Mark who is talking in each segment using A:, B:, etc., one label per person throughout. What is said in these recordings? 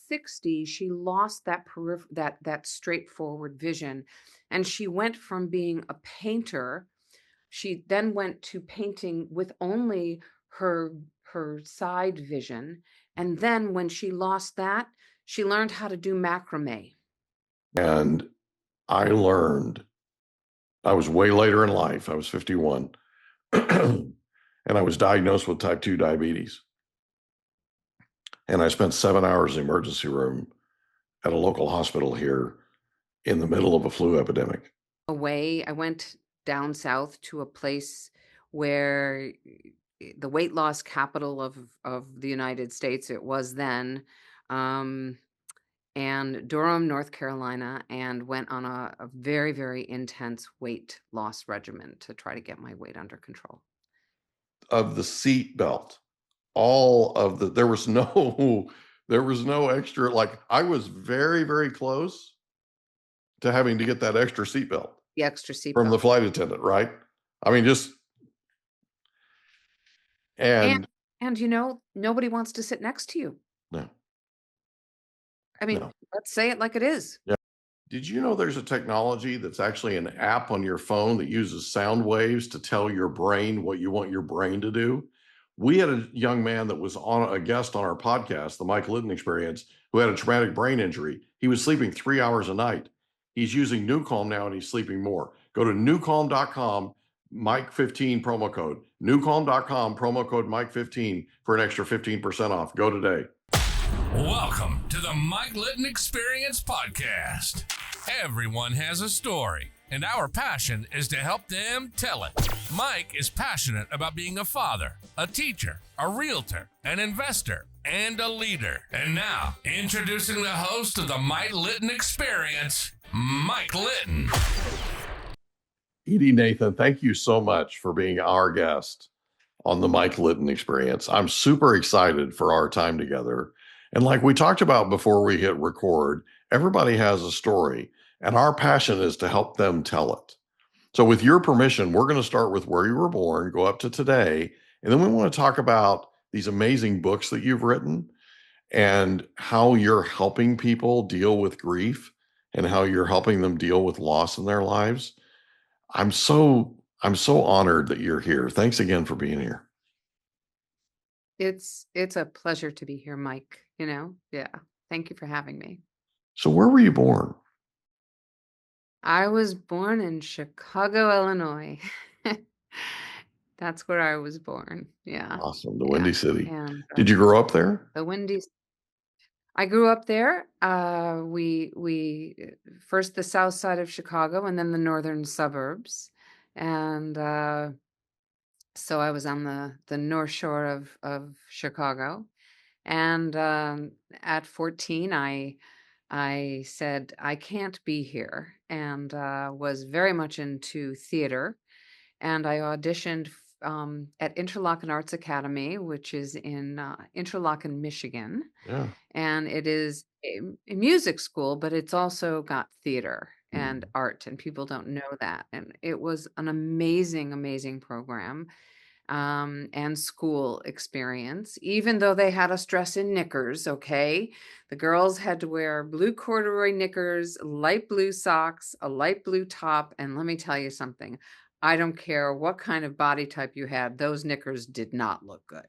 A: 60, she lost that straightforward vision, and she went from being a painter. She then went to painting with only her her side vision, and then when she lost that, she learned how to do macrame.
B: And I learned, I was way later in life. I was 51. And I was diagnosed with type 2 diabetes. And I spent 7 hours in the emergency room at a local hospital here in the middle of a flu epidemic.
A: I went down south to a place where the weight loss capital of the United States, it was then, um, and Durham, North Carolina, and went on a very, very intense weight loss regimen to try to get my weight under control.
B: Of the seat belt, there was no extra, like I was very, very close to having to get that extra seatbelt
A: The extra seatbelt
B: from the flight attendant, right? I mean,
A: and nobody wants to sit next to you.
B: No.
A: I mean,
B: No.
A: let's say it like it is.
B: Yeah. Did you know there's a technology that's actually an app on your phone that uses sound waves to tell your brain what you want your brain to do? We had a young man that was on a guest on our podcast, the Mike Litton Experience, who had a traumatic brain injury. He was sleeping 3 hours a night. He's using NewCalm now and he's sleeping more. Go to newcalm.com, Mike15 promo code. Newcalm.com, promo code Mike15 for an extra 15% off. Go today.
C: Welcome to the Mike Litton Experience Podcast. Everyone has a story, and our passion is to help them tell it. Mike is passionate about being a father, a teacher, a realtor, an investor, and a leader. And now, introducing the host of the Mike Litton Experience, Mike Litton.
B: Edy Nathan, thank you so much for being our guest on the Mike Litton Experience. I'm super excited for our time together. And like we talked about before we hit record, everybody has a story, and our passion is to help them tell it. So with your permission, we're going to start with where you were born, go up to today, and then we want to talk about these amazing books that you've written and how you're helping people deal with grief and how you're helping them deal with loss in their lives. I'm so honored that you're here. Thanks again for being here.
A: It's a pleasure to be here, Mike. Yeah. Thank you for having me.
B: So where were you born?
A: I was born in Chicago, Illinois. That's where I was born. Yeah.
B: Awesome. The Windy City.
A: And
B: Did you grow up there?
A: the Windy. I grew up there. We first the south side of Chicago and then the northern suburbs. And so I was on the north shore of Chicago. And at 14, I said, I can't be here, and was very much into theater. And I auditioned at Interlochen Arts Academy, which is in Interlochen, Michigan.
B: Yeah.
A: And it is a music school, but it's also got theater and art, and people don't know that. And it was an amazing, amazing program. And school experience, even though they had us dress in knickers, okay? The girls had to wear blue corduroy knickers, light blue socks, a light blue top, and let me tell you something. I don't care what kind of body type you had, those knickers did not look good.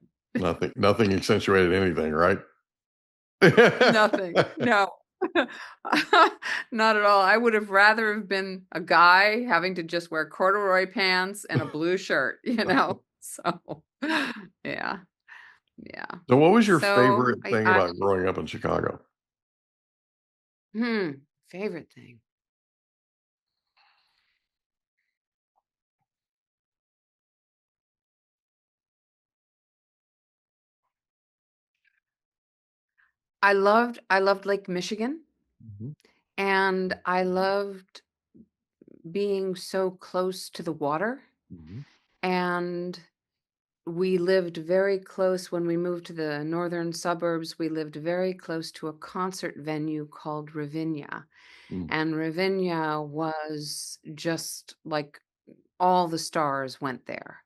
B: Nothing accentuated anything, right?
A: Nothing. No. Not at all. I would have rather have been a guy having to just wear corduroy pants and a blue shirt, So, yeah.
B: So what was your
A: So
B: favorite thing about growing up in Chicago?
A: Favorite thing. I loved Lake Michigan, and I loved being so close to the water. And we lived very close when we moved to the northern suburbs. We lived very close to a concert venue called Ravinia. And Ravinia was just like all the stars went there.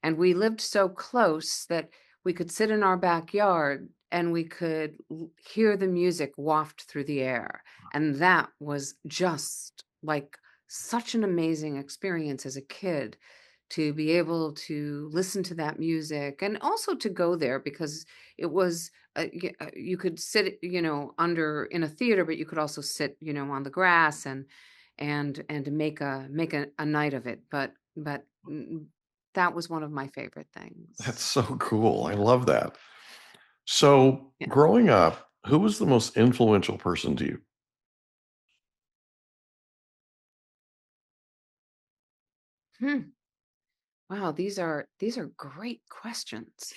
A: And we lived so close that we could sit in our backyard and we could hear the music waft through the air. And that was just like such an amazing experience as a kid to be able to listen to that music and also to go there because it was you could sit under in a theater, but you could also sit on the grass and make a night of it. But that was one of my favorite
B: That's
A: things.
B: so cool. I love that. So,
A: Yeah.
B: growing up, who was the most influential person to you?
A: Hmm. Wow, these are great questions.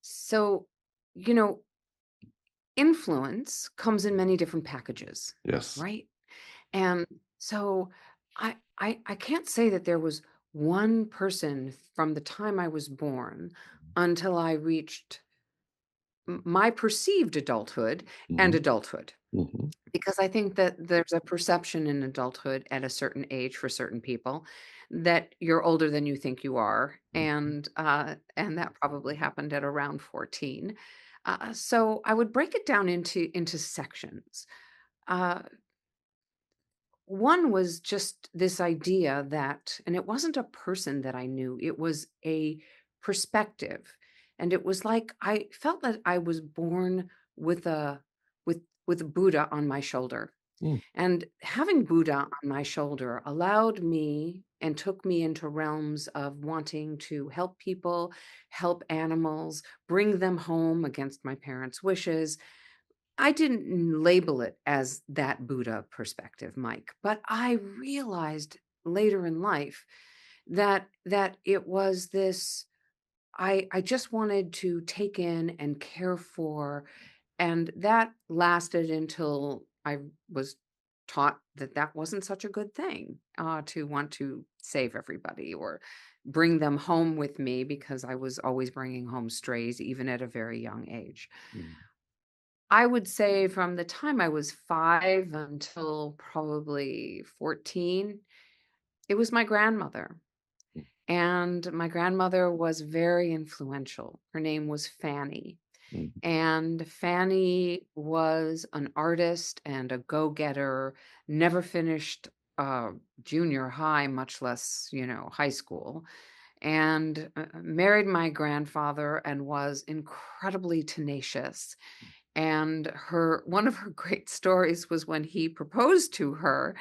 A: So, you know, influence comes in many different packages,
B: Yes.
A: right? And so I can't say that there was one person from the time I was born until I reached my perceived adulthood and
B: Mhm,
A: adulthood.
B: mhm,
A: Because I think that there's a perception in adulthood at a certain age for certain people that you're older than you think you are,
B: mhm.
A: and that probably happened at around 14. So I would break it down into sections. Uh, One was just this idea that, and it wasn't a person that I knew, it was a perspective. And it was like I felt that I was born with a with Buddha on my shoulder.
B: Mm,
A: And having Buddha on my shoulder allowed me and took me into realms of wanting to help people, help animals, bring them home against my parents' wishes. I didn't label it as that Buddha perspective, Mike, but I realized later in life that it was this I just wanted to take in and care for, and that lasted until I was taught that that wasn't such a good thing, to want to save everybody or bring them home with me because I was always bringing home strays, even at a very young age.
B: mm,
A: I would say from the time I was 5 until probably 14, it was my grandmother.
B: mm,
A: And my grandmother was very influential. Her name was Fanny.
B: mm,
A: And Fanny was an artist and a go-getter, never finished uh, junior high, much less, high school, and married my grandfather and was incredibly tenacious. And her one of her great stories was when he proposed to her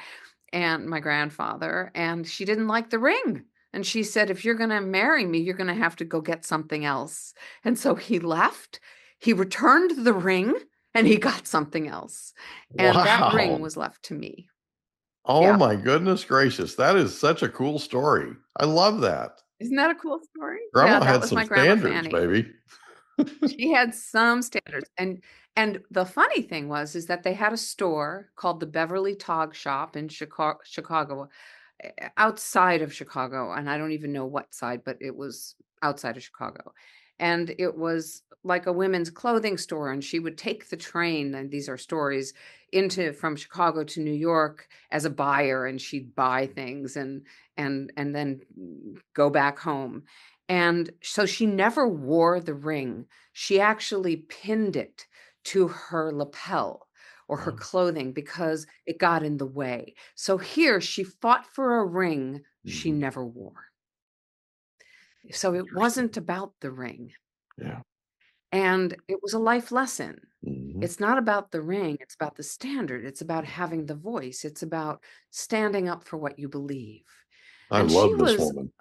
A: and my grandfather, and she didn't like the ring. And she said, "If you're going to marry me, you're going to have to go get something else." And so he left, he returned the ring, and he got something else. And that ring
B: Wow.
A: was left to me.
B: Oh
A: Yeah.
B: my goodness gracious. That is such a cool story. I love that.
A: Isn't that a cool story? Yeah,
B: Grandma
A: that
B: had
A: was
B: some
A: my grandma
B: standards,
A: Fanny.
B: baby.
A: She had some standards, and the funny thing was is that they had a store called the Beverly Tog Shop in Chicago, outside of Chicago, and I don't even know what side, but it was outside of Chicago. And it was like a women's clothing store, and she would take the train, and these are stories, into from Chicago to New York as a buyer, and she'd buy things and then go back home. And so she never wore the ring. She actually pinned it to her lapel or her
B: Oh,
A: clothing because it got in the way. So here she fought for a ring she
B: mhm.
A: never wore. So it
B: Interesting.
A: wasn't about the ring.
B: Yeah.
A: And it was a life lesson.
B: Mhm.
A: It's not about the ring, it's about the standard. It's about having the voice. It's about standing up for what you believe.
B: I
A: And she
B: love this
A: was
B: woman.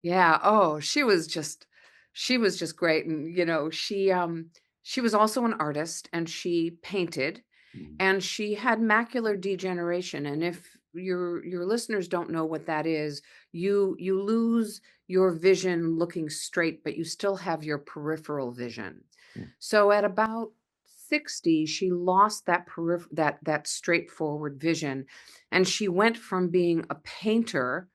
A: yeah, oh, she was just great. And she was also an artist and she painted.
B: Mhm,
A: And she had macular degeneration, and if your listeners don't know what that is, you lose your vision looking straight, but you still have your peripheral vision.
B: mm,
A: So at about 60, she lost that straightforward vision, and she went from being a painter.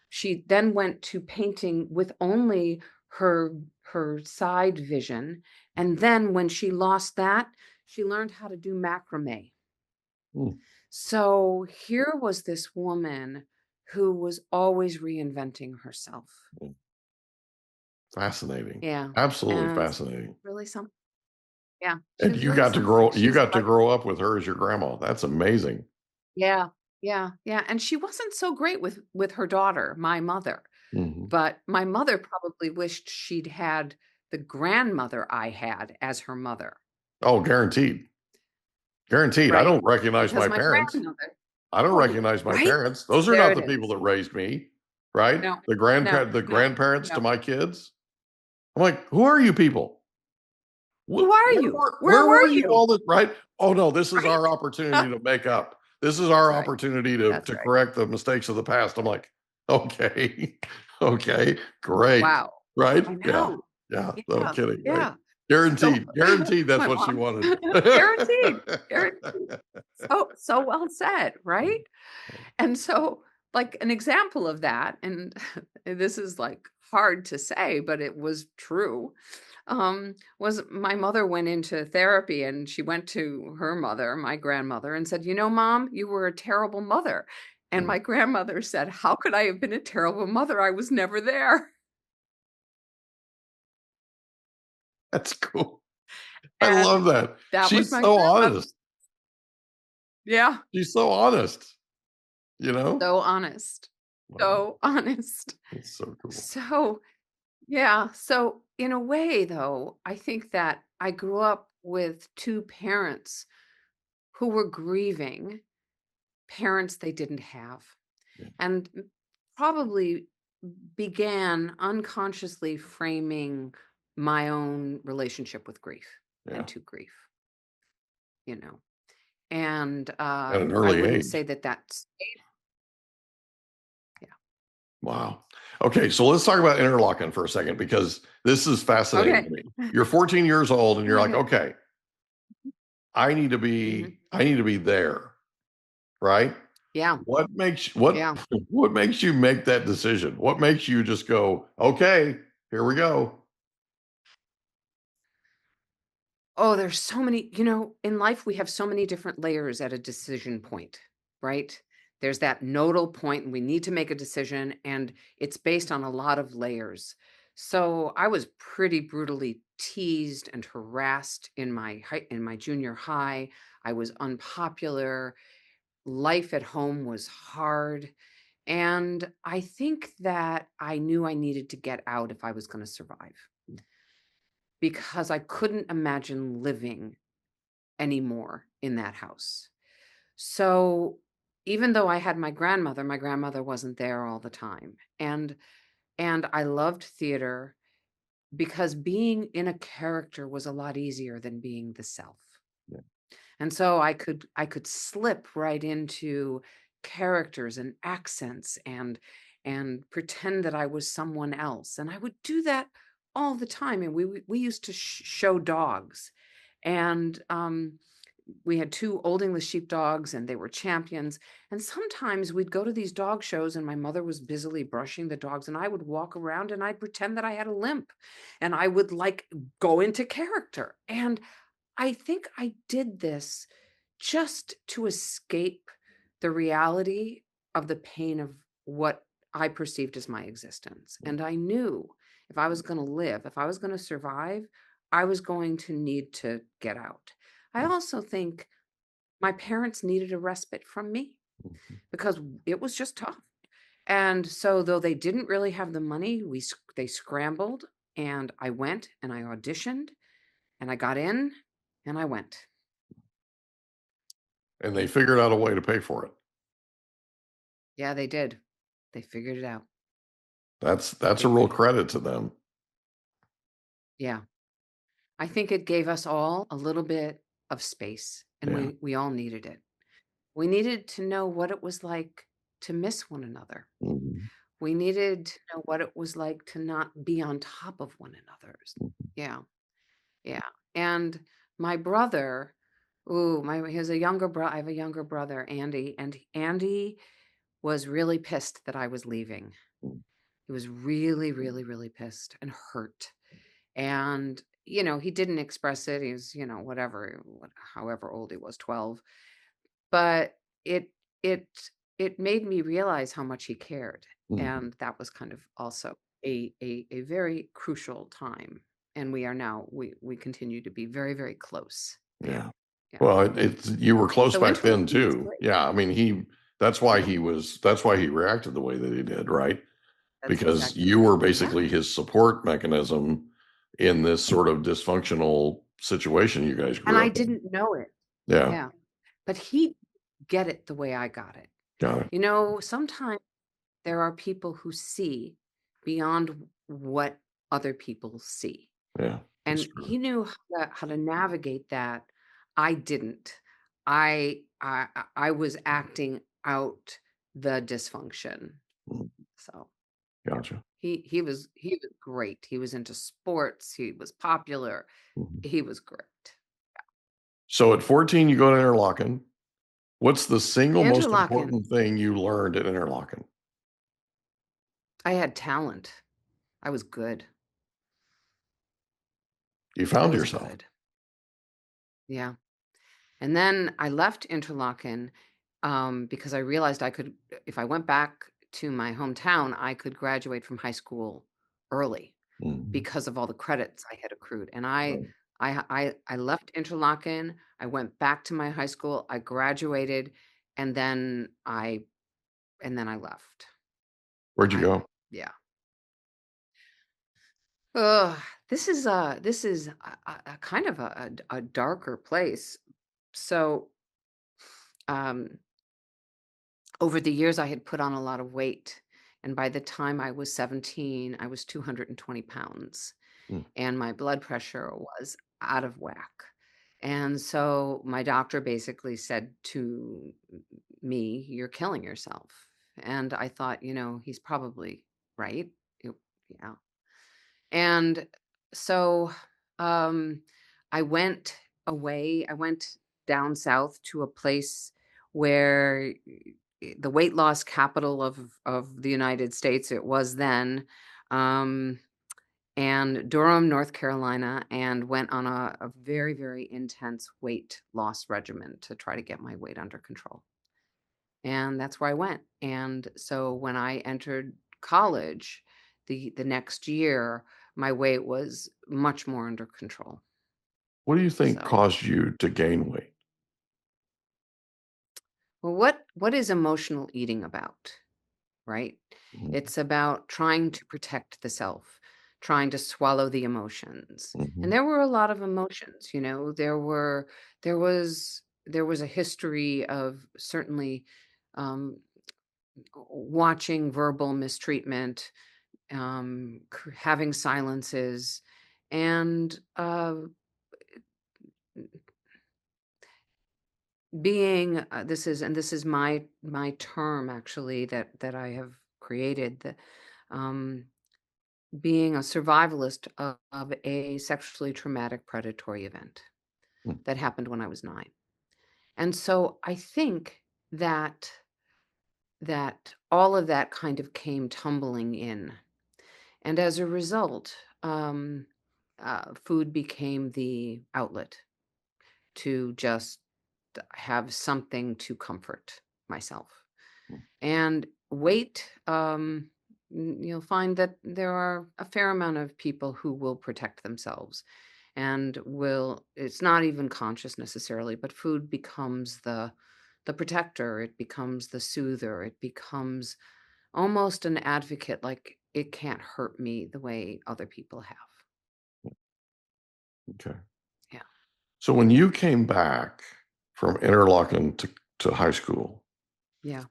A: She then went to painting with only her side vision, and then when she lost that, she learned how to do macrame.
B: mm,
A: So here was this woman who was always reinventing herself.
B: mm. Fascinating.
A: Yeah,
B: Absolutely
A: and
B: fascinating.
A: really something. Yeah, she
B: And
A: was very
B: you
A: she's
B: got to
A: like
B: grow up with her as your grandma. That's amazing.
A: yeah, yeah, yeah, and she wasn't so great with her daughter, my mother,
B: Mhm.
A: but my mother probably wished she'd had the grandmother I had as her mother,
B: Oh, guaranteed. Guaranteed. I
A: right?
B: don't recognize
A: Because
B: my
A: my
B: parents.
A: grandmother
B: I don't
A: oh,
B: recognize my
A: right?
B: parents. Those are
A: There
B: not
A: it
B: the people
A: is.
B: that raised me, right?
A: No, no,
B: The
A: no,
B: grandparents to
A: no.
B: my kids. I'm like, who are you people?
A: Who are you? Where
B: Where were
A: were
B: you
A: you?
B: all this, right? Oh no, this is our
A: Right?
B: opportunity to make up. This is
A: That's
B: our
A: right.
B: opportunity
A: That's
B: to
A: right.
B: correct the mistakes of the past. I'm like, okay, okay, great.
A: Wow.
B: Right?
A: I
B: Yeah.
A: know.
B: Yeah. No
A: Yeah,
B: kidding, right?
A: yeah. So
B: Guaranteed. Guaranteed that's
A: my
B: what she
A: mom
B: wanted.
A: guaranteed, guaranteed. So well said, right? And so, like, an example of that, and this is, like, hard to say, but it was true, was my mother went into therapy, and she went to her mother, my grandmother, and said, "You know, Mom, you were a terrible mother." And
B: Mm,
A: my grandmother said, "How could I have been a terrible mother? I was never there."
B: that's cool. I
A: And
B: love that.
A: that was
B: She's
A: my
B: so
A: grandmother.
B: honest.
A: Yeah,
B: She's so honest, you know?
A: so honest,
B: Wow,
A: so honest.
B: that's so cool.
A: So, yeah, so in a way, though, I think that I grew up with two parents who were grieving parents they didn't have,
B: Yeah,
A: and probably began unconsciously framing my own relationship with grief
B: yeah.
A: and to grief, you know. And
B: At an
A: I
B: early
A: wouldn't say
B: age.
A: that that's yeah.
B: Wow. Okay, so let's talk about interlocking for a second because this is fascinating
A: Okay.
B: to me. You're 14 years old and you're like,
A: Okay.
B: okay,
A: Hmm.
B: I need to be there, right?
A: Yeah.
B: What
A: Yeah.
B: what makes you make that decision? What makes you just go, okay, here we go?
A: Oh, there's so many, in life we have so many different layers at a decision point, right? There's that nodal point and we need to make a decision and it's based on a lot of layers. So I was pretty brutally teased and harassed in my junior high. I was unpopular. Life at home was hard. And I think that I knew I needed to get out if I was going to survive because I couldn't imagine living anymore in that house. So even though I had my grandmother wasn't there all the time. And I loved theater because being in a character was a lot easier than being the self.
B: Yeah.
A: And so I could slip right into characters and accents and pretend that I was someone else. And I would do that all the time. And we used to show dogs. And we had two Old English sheepdogs and they were champions. And sometimes we'd go to these dog shows and my mother was busily brushing the dogs and I would walk around and I'd pretend that I had a limp and I would like go into character. And I think I did this just to escape the reality of the pain of what I perceived as my existence. And I knew if I was going to live, if I was going to survive, I was going to need to get out. I also think my parents needed a respite from me
B: Mhm.
A: because it was just tough. And so though they didn't really have the money, they scrambled and I went and I auditioned and I got in and I went.
B: And they figured out a way to pay for it.
A: Yeah, they did. They figured it out.
B: That's
A: They
B: a real
A: figured it out.
B: credit to them.
A: Yeah. I think it gave us all a little bit of space and
B: Yeah.
A: we all needed it. We needed to know what it was like to miss one another.
B: Mhm.
A: We needed to know what it was like to not be on top of one another's.
B: Mhm.
A: Yeah. Yeah. And my brother, he has a younger brother. I have a younger brother, Andy, and Andy was really pissed that I was leaving.
B: Mhm.
A: He was really, really, really pissed and hurt. And, he didn't express it. He was, whatever, however old he was, 12. But it it it made me realize how much he cared.
B: Mhm.
A: And that was kind of also a very crucial time. and we are now we continue to be very, very close.
B: Yeah.
A: Yeah.
B: Well, it's you were close
A: So
B: back then
A: interlocking is
B: too.
A: great.
B: Yeah. I mean, that's why
A: Yeah,
B: he reacted the way that he did, right?
A: that's
B: Because
A: exactly
B: you
A: right.
B: were
A: Yeah.
B: basically his support mechanism in this sort of dysfunctional situation you guys
A: And
B: grew
A: I
B: up in.
A: didn't know it.
B: Yeah.
A: Yeah. But he get it the way I got it.
B: Got it.
A: You know, sometimes there are people who see beyond what other people see.
B: Yeah. That's
A: And
B: true.
A: he knew how to navigate that. I didn't. I was acting out the dysfunction.
B: Mm,
A: So yeah.
B: gotcha.
A: He was great. He was into sports. He was popular.
B: Mhm.
A: He was great.
B: So at 14, you go to Interlochen. What's the single most
A: Interlochen,
B: important thing you learned at Interlochen?
A: I had talent. I was good.
B: You
A: I
B: found
A: was
B: yourself.
A: good. Yeah. And then I left Interlaken because I realized I could, if I went back to my hometown, I could graduate from high school early
B: Mhm.
A: because of all the credits I had accrued. And
B: Right.
A: I left Interlaken. I went back to my high school. I graduated, and then I left.
B: Where'd you
A: I
B: go?
A: Yeah. Ugh, this is a kind of a darker place. So um over the years, I had put on a lot of weight. And by the time I was 17, I was 220 pounds,
B: Mm.
A: and my blood pressure was out of whack. And so my doctor basically said to me, "You're killing yourself." And I thought, he's probably right. It- yeah. And so um, I went away. I went down south to a place where the weight loss capital of the United States, it was then, um, and Durham, North Carolina, and went on a very, very intense weight loss regimen to try to get my weight under control. And that's where I went. And so when I entered college, the next year, my weight was much more under control.
B: What do you think
A: So,
B: caused you to gain weight?
A: well, what is emotional eating about, right?
B: Mhm.
A: It's about trying to protect the self, trying to swallow the emotions. And
B: Mhm.
A: there were a lot of emotions, there was a history of certainly um, watching verbal mistreatment, having silences, and being this is my term actually that I have created, that um, being a survivalist of a sexually traumatic predatory event
B: Mm.
A: that happened when I was 9. And so I think that all of that kind of came tumbling in. And as a result, food became the outlet to just have something to comfort myself.
B: Mm.
A: And weight, you'll find that there are a fair amount of people who will protect themselves and it's not even conscious necessarily, but food becomes the protector, it becomes the soother, it becomes almost an advocate, like it can't hurt me the way other people have.
B: Okay.
A: Yeah.
B: So when you came back from Interlochen to high school,
A: Yeah.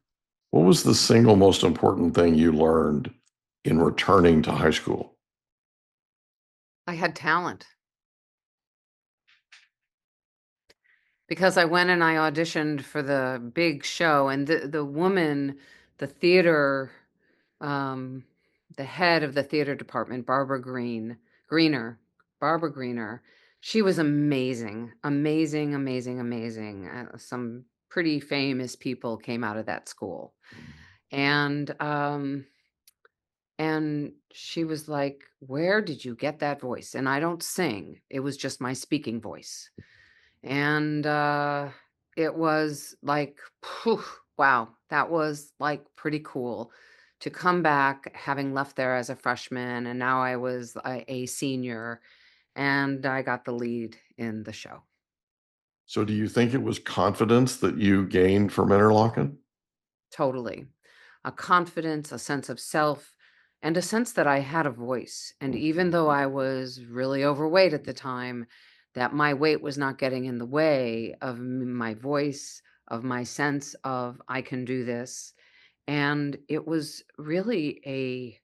B: what was the single most important thing you learned in returning to high school?
A: I had talent because I went and I auditioned for the big show, and the woman, the theater, um, the head of the theater department, Barbara Greener, she was amazing, amazing, amazing, amazing. Some pretty famous people came out of that school. And she was like, "Where did you get that voice?" And I don't sing. It was just my speaking voice. And it was like, phew, wow, that was like pretty cool to come back having left there as a freshman, and now I was a senior, and I got the lead in the show.
B: So do you think it was confidence that you gained from Interlaken?
A: Totally. A confidence, a sense of self, and a sense that I had a voice. And even though I was really overweight at the time, that my weight was not getting in the way of my voice, of my sense of I can do this. And it was really a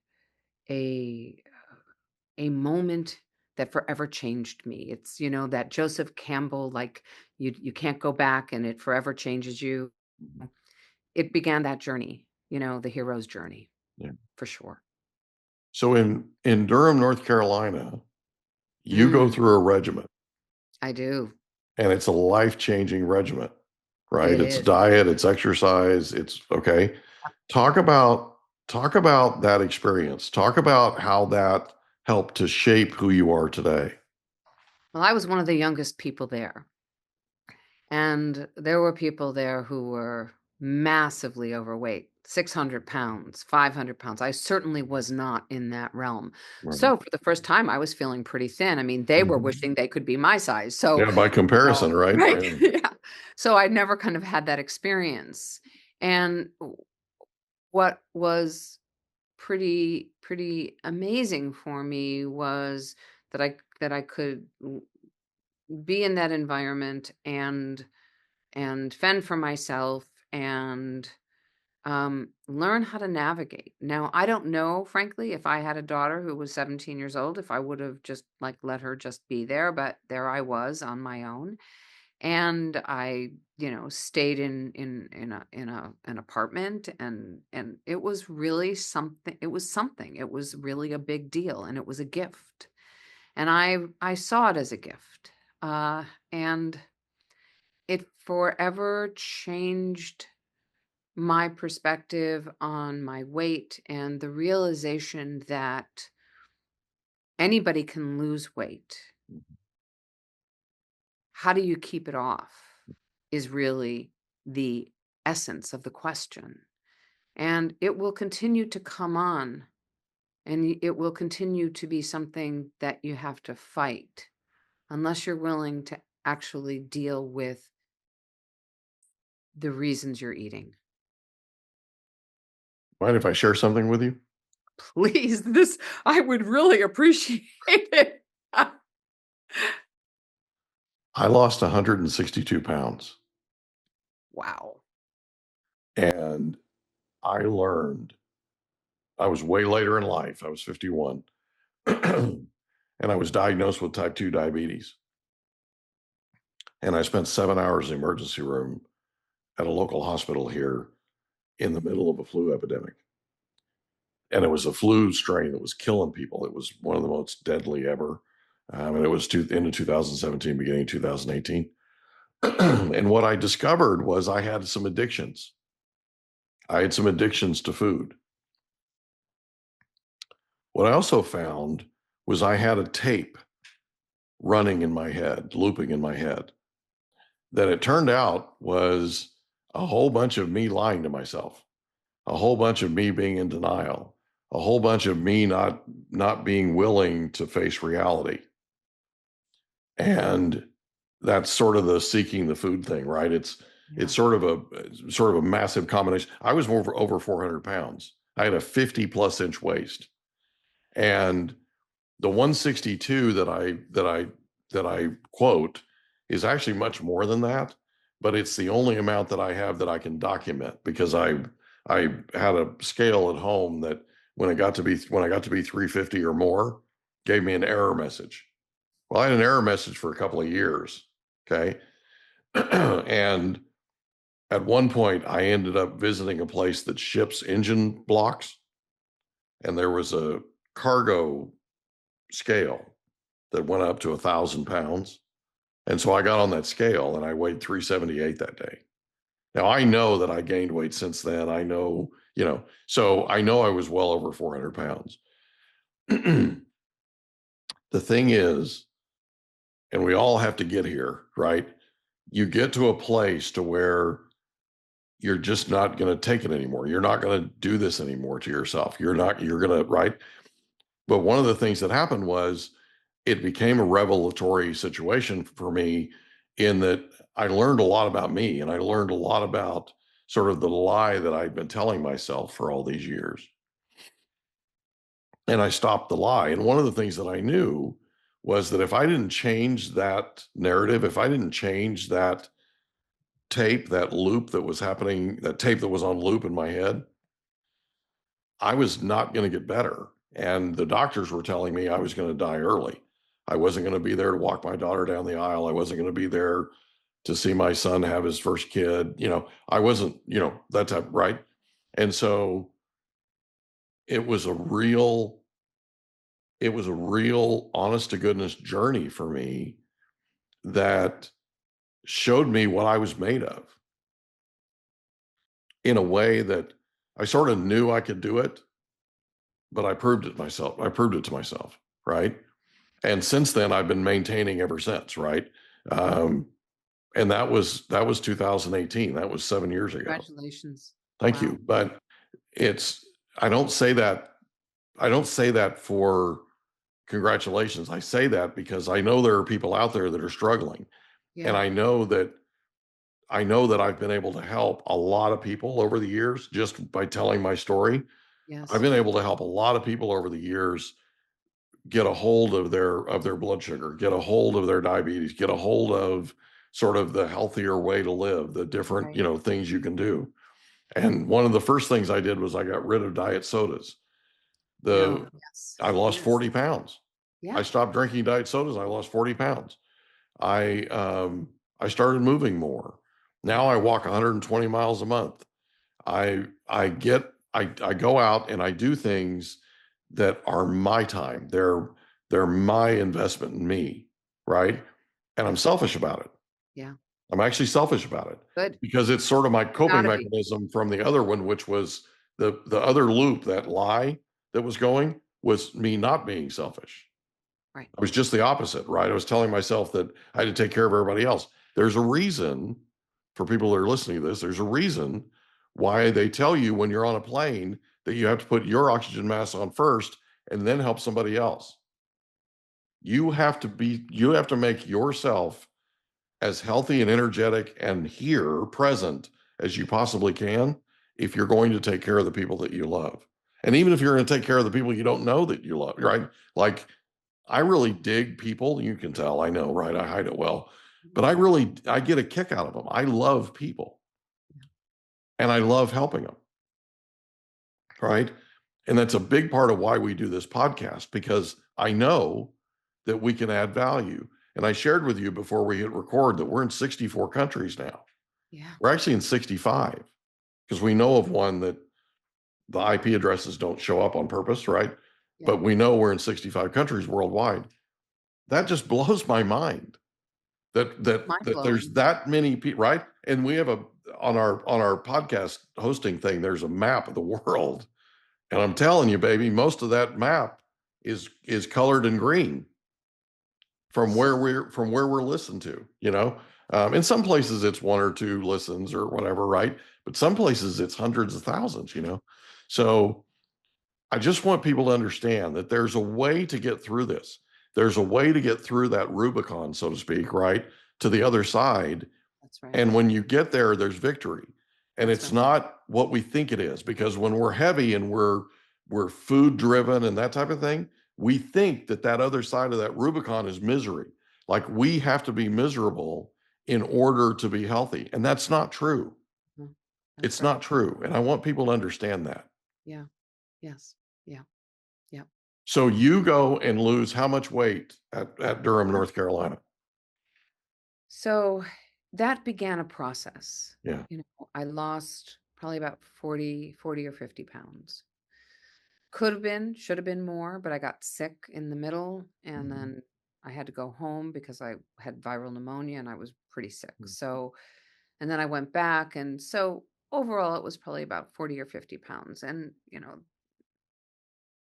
A: a moment that forever changed me. It's, that Joseph Campbell, like you can't go back and it forever changes you. It began that journey, the hero's journey,
B: Yeah.
A: for sure.
B: So in Durham, North Carolina, you go
A: Mm,
B: through a regiment,
A: I do.
B: and it's a life-changing regiment, right?
A: It
B: It's
A: is.
B: diet, it's exercise, it's okay. Talk about talk about that experience. Talk about how that helped to shape who you are today.
A: Well, I was one of the youngest people there. And there were people there who were massively overweight, 600 pounds, 500 pounds. I certainly was not in that realm.
B: Right.
A: So for the first time, I was feeling pretty thin. I mean, they were
B: Mhm.
A: wishing they could be my size. So,
B: Yeah, by comparison, right?
A: right.
B: Yeah.
A: Yeah. So I never kind of had that experience. And what was pretty amazing for me was that I could be in that environment and fend for myself and learn how to navigate. Now, I don't know, frankly, if I had a daughter who was 17 years old, if I would have just like let her just be there, but there I was on my own. And I, stayed in an apartment and it was really something. It was something. It was really a big deal and it was a gift. And I saw it as a gift. And it forever changed my perspective on my weight and the realization that anybody can lose weight. How do you keep it off is really the essence of the question. And it will continue to come on and it will continue to be something that you have to fight unless you're willing to actually deal with the reasons you're eating.
B: Mind if I share something with you?
A: Please, this I would really appreciate it.
B: I lost 162 pounds,
A: Wow.
B: and I learned I was way later in life. I was 51, and I was diagnosed with type 2 diabetes. And I spent 7 hours in the emergency room at a local hospital here in the middle of a flu epidemic. And it was a flu strain that was killing people. It was one of the most deadly ever. And it was into 2017, beginning 2018. And what I discovered was I had some addictions. I had some addictions to food. What I also found was I had a tape running in my head, looping in my head, that it turned out was a whole bunch of me lying to myself, a whole bunch of me being in denial, a whole bunch of me not being willing to face reality. And that's sort of the seeking the food thing, right?
A: Yeah.
B: It's sort of a massive combination. I was over 400 pounds. I had a 50+ inch waist, and the 162 that I quote is actually much more than that, but it's the only amount that I have that I can document because I had a scale at home that when I got to be 350 or more, gave me an error message. Well, I had an error message for a couple of years. Okay. And at one point, I ended up visiting a place that ships engine blocks, and there was a cargo scale that went up to 1,000 pounds. And so I got on that scale and I weighed 378 that day. Now I know that I gained weight since then. I know, so I know I was well over 400 pounds. The thing is, and we all have to get here, right? You get to a place to where you're just not going to take it anymore. You're not going to do this anymore to yourself. You're going to, right? But one of the things that happened was it became a revelatory situation for me in that I learned a lot about me, and I learned a lot about sort of the lie that I'd been telling myself for all these years. And I stopped the lie. And one of the things that I knew was that if I didn't change that narrative, if I didn't change that tape, that loop that was happening, that tape that was on loop in my head, I was not going to get better. And the doctors were telling me I was going to die early. I wasn't going to be there to walk my daughter down the aisle. I wasn't going to be there to see my son have his first kid. I wasn't, that type, right? And so it was a real, honest to goodness journey for me that showed me what I was made of in a way that I sort of knew I could do it, but I proved it myself. I proved it to myself, right? And since then, I've been maintaining ever since, right? Um, and that was 2018. That was 7 years ago.
A: Congratulations.
B: Thank
A: Wow.
B: you. But it's I don't say that for congratulations. I say that because I know there are people out there that are struggling, and
A: Yeah.
B: I know that I've been able to help a lot of people over the years just by telling my story. I've
A: Yes.
B: been able to help a lot of people over the years get a hold of their blood sugar, get a hold of their diabetes, get a hold of sort of the healthier way to live, the different,
A: Right.
B: things you can do. And one of the first things I did was I got rid of diet sodas.
A: No.
B: The
A: Yes.
B: I lost
A: Yes.
B: 40 pounds. I
A: Yeah.
B: stopped drinking diet sodas. I lost 40 pounds. I started moving more. Now I walk 120 miles a month. I go out and I do things that are my time. They're my investment in me, right? And I'm selfish about it.
A: Yeah.
B: I'm actually selfish about it
A: Good.
B: because it's sort of my
A: You
B: coping
A: gotta be.
B: mechanism from the other one, which was the other loop, that lie that was going, was me not being selfish.
A: Right.
B: I was just the opposite, right? I was telling myself that I had to take care of everybody else. There's a reason, for people that are listening to this, there's a reason why they tell you when you're on a plane that you have to put your oxygen mask on first and then help somebody else. You have to make yourself as healthy and energetic and here present as you possibly can if you're going to take care of the people that you love. And even if you're going to take care of the people you don't know that you love, right? Like, I really dig people. You can tell, I know, right? I hide it well, but I get a kick out of them. I love people and I love helping them, right? And that's a big part of why we do this podcast, because I know that we can add value. And I shared with you before we hit record that we're in 64 countries now.
A: Yeah.
B: We're actually in 65 because we know of one that the IP addresses don't show up on purpose, right?
A: Yeah.
B: But we know we're in 65 countries worldwide. That just blows my mind that there's
A: Mind-blowing.
B: that many people, right? And we have on our podcast hosting thing, there's a map of the world. And I'm telling you, baby, most of that map is colored in green from where we're listened to, in some places it's one or two listens or whatever, right? But some places it's hundreds of thousands, so I just want people to understand that there's a way to get through this. There's a way to get through that Rubicon, so to speak, right, to the other side.
A: That's right.
B: And when you get there, there's victory. And
A: That's
B: it's
A: right.
B: not what we think it is, because when we're heavy and we're food driven and that type of thing, we think that other side of that Rubicon is misery. Like we have to be miserable in order to be healthy. And that's not true.
A: Mhm. That's
B: It's
A: right.
B: not true. And I want people to understand that.
A: Yeah. Yes. Yeah. Yeah.
B: So you go and lose how much weight at Durham, North Carolina?
A: So that began a process.
B: Yeah.
A: I lost probably about 40 or 50 pounds. Could have been, should have been more, but I got sick in the middle and
B: Mhm.
A: then I had to go home because I had viral pneumonia and I was pretty sick. So, and then I went back. And so overall, it was probably about 40 or 50 pounds. And,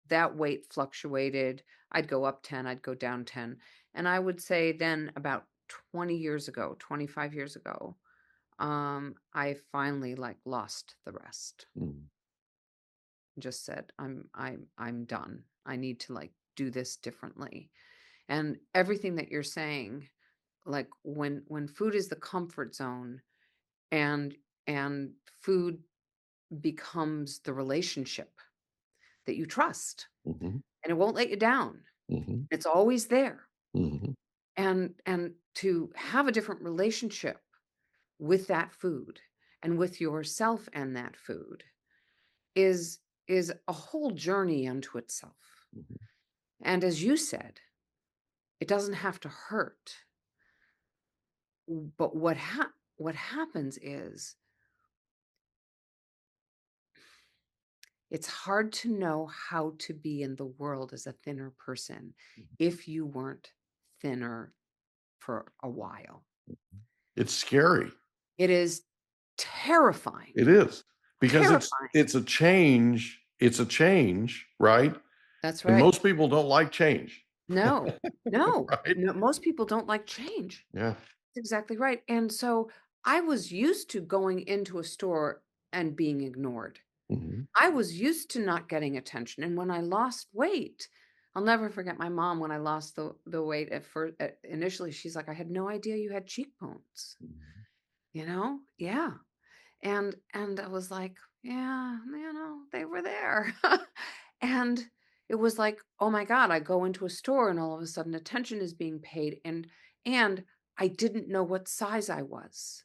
A: that weight fluctuated. I'd go up 10, I'd go down 10. And I would say then about 20 years ago, 25 years ago, I finally like lost the rest.
B: Mhm.
A: Just said, I'm done. I need to like do this differently. And everything that you're saying, like when food is the comfort zone and food becomes the relationship that you trust
B: Mhm.
A: and it won't let you down.
B: Mhm.
A: It's always there.
B: Mhm.
A: And to have a different relationship with that food and with yourself and that food is a whole journey unto itself.
B: Mhm.
A: And as you said, it doesn't have to hurt. But what happens is it's hard to know how to be in the world as a thinner person if you weren't thinner for a while.
B: It's scary.
A: It is terrifying.
B: It is, because
A: Terrifying.
B: it's a change. It's a change, right?
A: That's
B: And
A: right.
B: most people don't like change.
A: No, no,
B: Right?
A: no, most people don't like change.
B: Yeah.
A: That's exactly right. And so I was used to going into a store and being ignored.
B: Mhm.
A: I was used to not getting attention. And when I lost weight, I'll never forget my mom when I lost the weight at first. Initially, she's like, I had no idea you had cheekbones.
B: Mhm.
A: Yeah. And I was like, yeah, they were there. And it was like, oh my God, I go into a store and all of a sudden attention is being paid and I didn't know what size I was.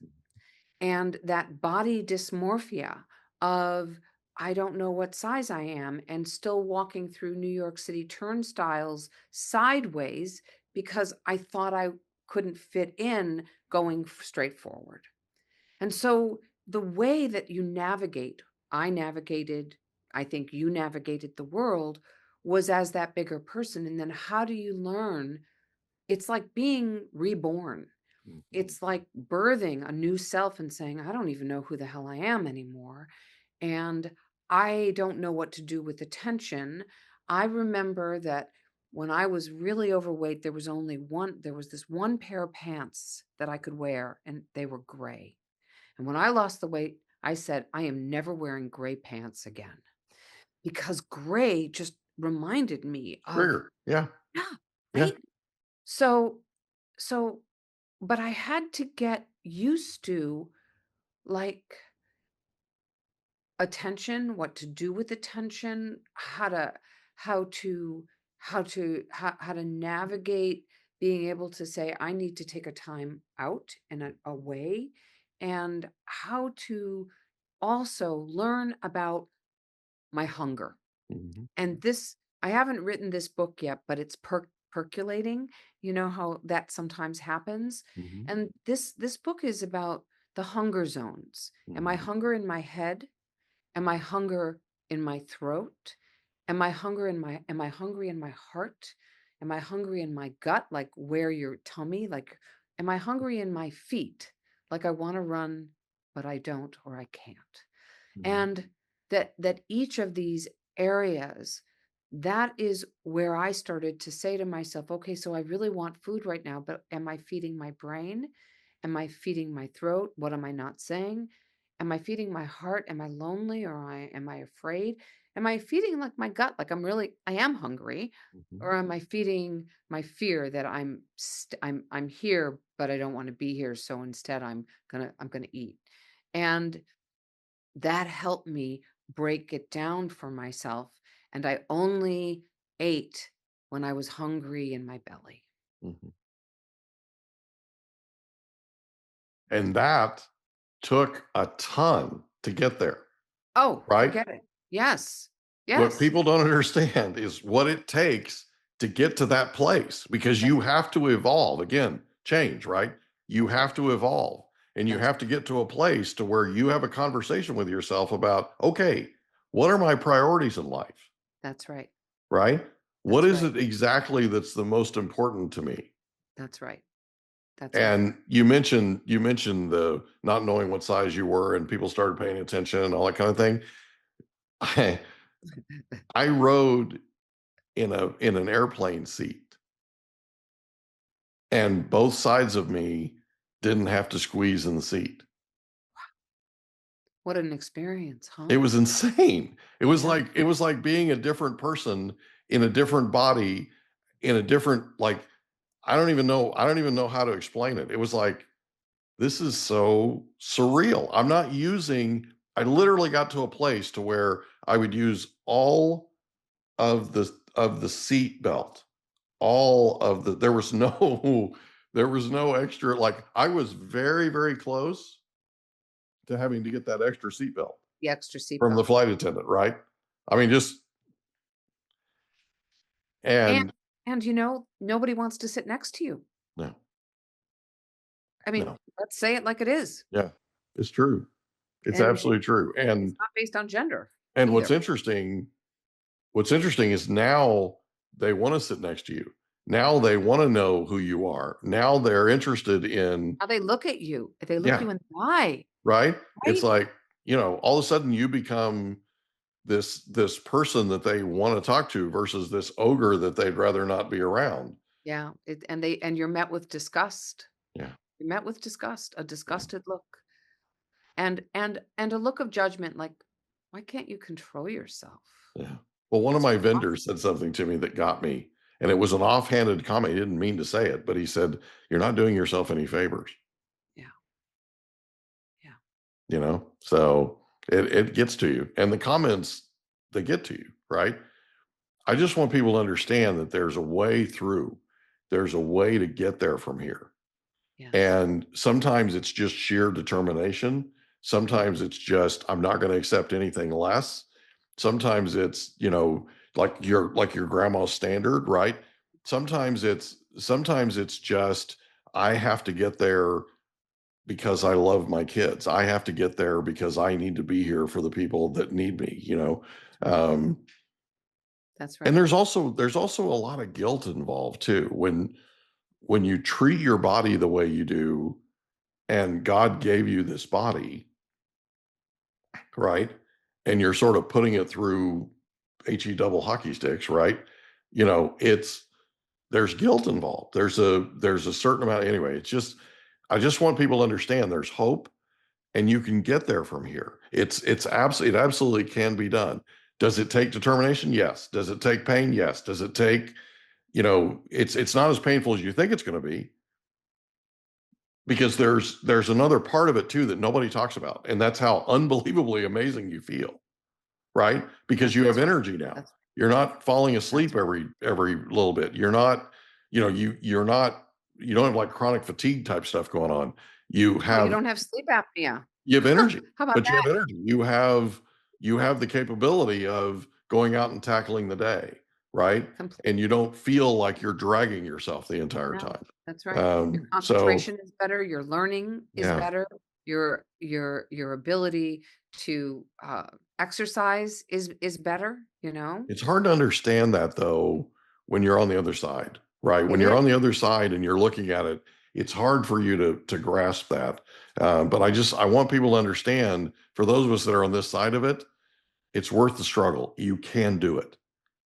A: And that body dysmorphia of I don't know what size I am and still walking through New York City turnstiles sideways because I thought I couldn't fit in going straight forward. And so the way that you navigate, I navigated, I think you navigated the world was as that bigger person. And then how do you learn? It's like being reborn.
B: Mhm.
A: It's like birthing a new self and saying, I don't even know who the hell I am anymore. And I don't know what to do with attention. I remember that when I was really overweight, there was this one pair of pants that I could wear, and they were gray. And when I lost the weight, I said, I am never wearing gray pants again because gray just reminded me of,
B: Trigger. Yeah.
A: yeah,
B: Yeah.
A: right? So, so, but I had to get used to like attention, what to do with attention, how to, how to navigate being able to say, I need to take a time out and away, and how to also learn about my hunger.
B: Mhm.
A: And this, I haven't written this book yet, but it's percolating. You know how that sometimes happens.
B: Mhm.
A: And this book is about the hunger zones. Am I
B: Mhm.
A: hunger in my head? Am I hunger in my throat? Am I hungry in my heart? Am I hungry in my gut, like where your tummy, like am I hungry in my feet? Like I want to run, but I don't or I can't.
B: Mhm.
A: And that each of these areas, that is where I started to say to myself, okay, so I really want food right now, but am I feeding my brain? Am I feeding my throat? What am I not saying? Am I feeding my heart? Am I lonely or am I afraid? Am I feeding like my gut, like I am hungry,
B: Mhm.
A: or am I feeding my fear that I'm here, but I don't want to be here, so instead I'm gonna eat, and that helped me break it down for myself. And I only ate when I was hungry in my belly.
B: Mhm. And that took a ton to get there,
A: Oh,
B: right?
A: forget it. Yes.
B: What
A: Yes.
B: people don't understand is what it takes to get to that place, because
A: That's
B: you have to evolve. Again, change, right? You
A: right.
B: have to evolve, and you
A: That's
B: have to get to a place to where you have a conversation with yourself about, okay, what are my priorities in life,
A: that's right.
B: right? What
A: That's
B: is
A: right.
B: it exactly that's the most important to me?
A: That's right. That's it.
B: And you mentioned the not knowing what size you were and people started paying attention and all that kind of thing. I I rode in an airplane seat, and both sides of me didn't have to squeeze in the seat.
A: What an experience, huh?
B: It was insane.
A: Yeah.
B: It was like being a different person in a different body, in a different, like, I don't even know how to explain it. It was like, this is so surreal. I literally got to a place to where I would use all of the seat belt, there was no there was no extra, like I was very, very close to having to get that extra seat belt
A: The extra
B: from the
A: seatbelt.
B: flight attendant, right? I mean, just
A: And
B: and
A: nobody wants to sit next to you.
B: no,
A: I mean,
B: no,
A: let's say it like it is.
B: yeah, it's true. It's
A: And
B: absolutely true.
A: it's not based on gender
B: And
A: either.
B: what's interesting is now they want to sit next to you. Now they want to know who you are. Now they're interested in,
A: How they look at you. They look
B: yeah,
A: you in the eye,
B: right? It's
A: right?
B: like, all of a sudden you become this person that they want to talk to versus this ogre that they'd rather not be around.
A: Yeah, and you're met with disgust.
B: Yeah.
A: You're met with disgust, a disgusted look, and a look of judgment, like, why can't you control yourself?
B: Yeah. Well, one of
A: What's
B: my
A: wrong?
B: vendors said something to me that got me, and it was an offhanded comment. He didn't mean to say it, but he said, "You're not doing yourself any favors."
A: Yeah, yeah,
B: So it gets to you, and the comments, they get to you, right? I just want people to understand that there's a way through. There's a way to get there from here.
A: yes.
B: And sometimes it's just sheer determination. Sometimes it's just, I'm not going to accept anything less. Sometimes it's, like your grandma's standard, right? Sometimes it's just, I have to get there because I love my kids. I have to get there because I need to be here for the people that need me.
A: That's right.
B: Um,
A: That's
B: and
A: right.
B: there's also a lot of guilt involved too. When you treat your body the way you do, and God gave you this body, right? And you're sort of putting it through HE double hockey sticks, right? It's there's guilt involved. There's a certain amount anyway. I just want people to understand there's hope, and you can get there from here. It absolutely can be done. Does it take determination? Yes. Does it take pain? Yes. Does it take, it's not as painful as you think it's going to be, because there's another part of it too that nobody talks about, and that's how unbelievably amazing you feel, right? Because you have
A: That's right.
B: energy now.
A: That's
B: You're not falling
A: that's
B: asleep
A: right.
B: every little bit. You're not, you're not, you don't have like chronic fatigue type stuff going on. you
A: No, you
B: have
A: don't have sleep apnea.
B: you have energy.
A: How about
B: But you
A: that?
B: have energy. You have the capability of going out and tackling the day, right? And you
A: Completely.
B: don't feel like you're dragging yourself the entire
A: No,
B: time.
A: that's right. Your
B: So
A: concentration is better, your learning is
B: yeah,
A: better, your ability to, exercise is better, you know?
B: it's hard to understand that though when you're on the other side, right? When
A: It
B: you're
A: is.
B: on the other side and you're looking at it, it's hard for you to grasp that. But I want people to understand, for those of us that are on this side of it, it's worth the struggle. You can do it,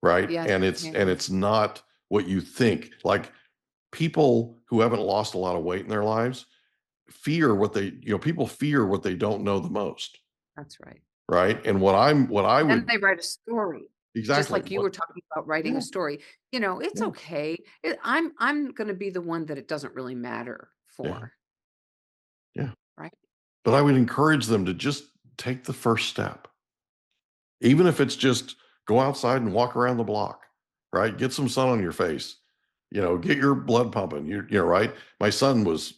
B: right?
A: Yes,
B: And
A: you
B: it's and
A: can.
B: it's not what you think. Like, people who haven't lost a lot of weight in their lives people fear what they don't know the most,
A: That's right.
B: right? And what I
A: Then
B: would
A: they write a story, just
B: exactly
A: like you
B: what
A: were talking about writing a
B: yeah,
A: story. It's
B: yeah,
A: okay. I'm gonna be the one that it doesn't really matter
B: yeah,
A: for,
B: yeah.
A: right?
B: But I would encourage them to just take the first step. Even if it's just go outside and walk around the block, right? Get some sun on your face. Get your blood pumping. Right? My son was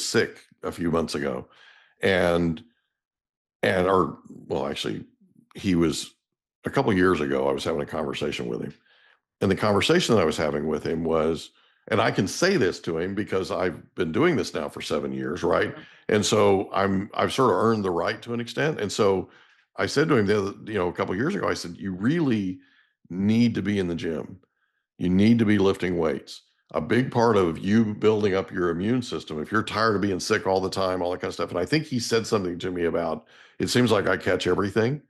B: sick a few months ago, and or well, actually, he was a couple years ago. I was having a conversation with him, and the conversation that I was having with him was, and I can say this to him because I've been doing this now for 7 years, right?
A: Sure.
B: And so I've sort of earned the right to an extent. And so I said to him a couple years ago, I said, you really need to be in the gym. You need to be lifting weights. A big part of you building up your immune system, if you're tired of being sick all the time, all that kind of stuff. And I think he said something to me about, it seems like I catch everything.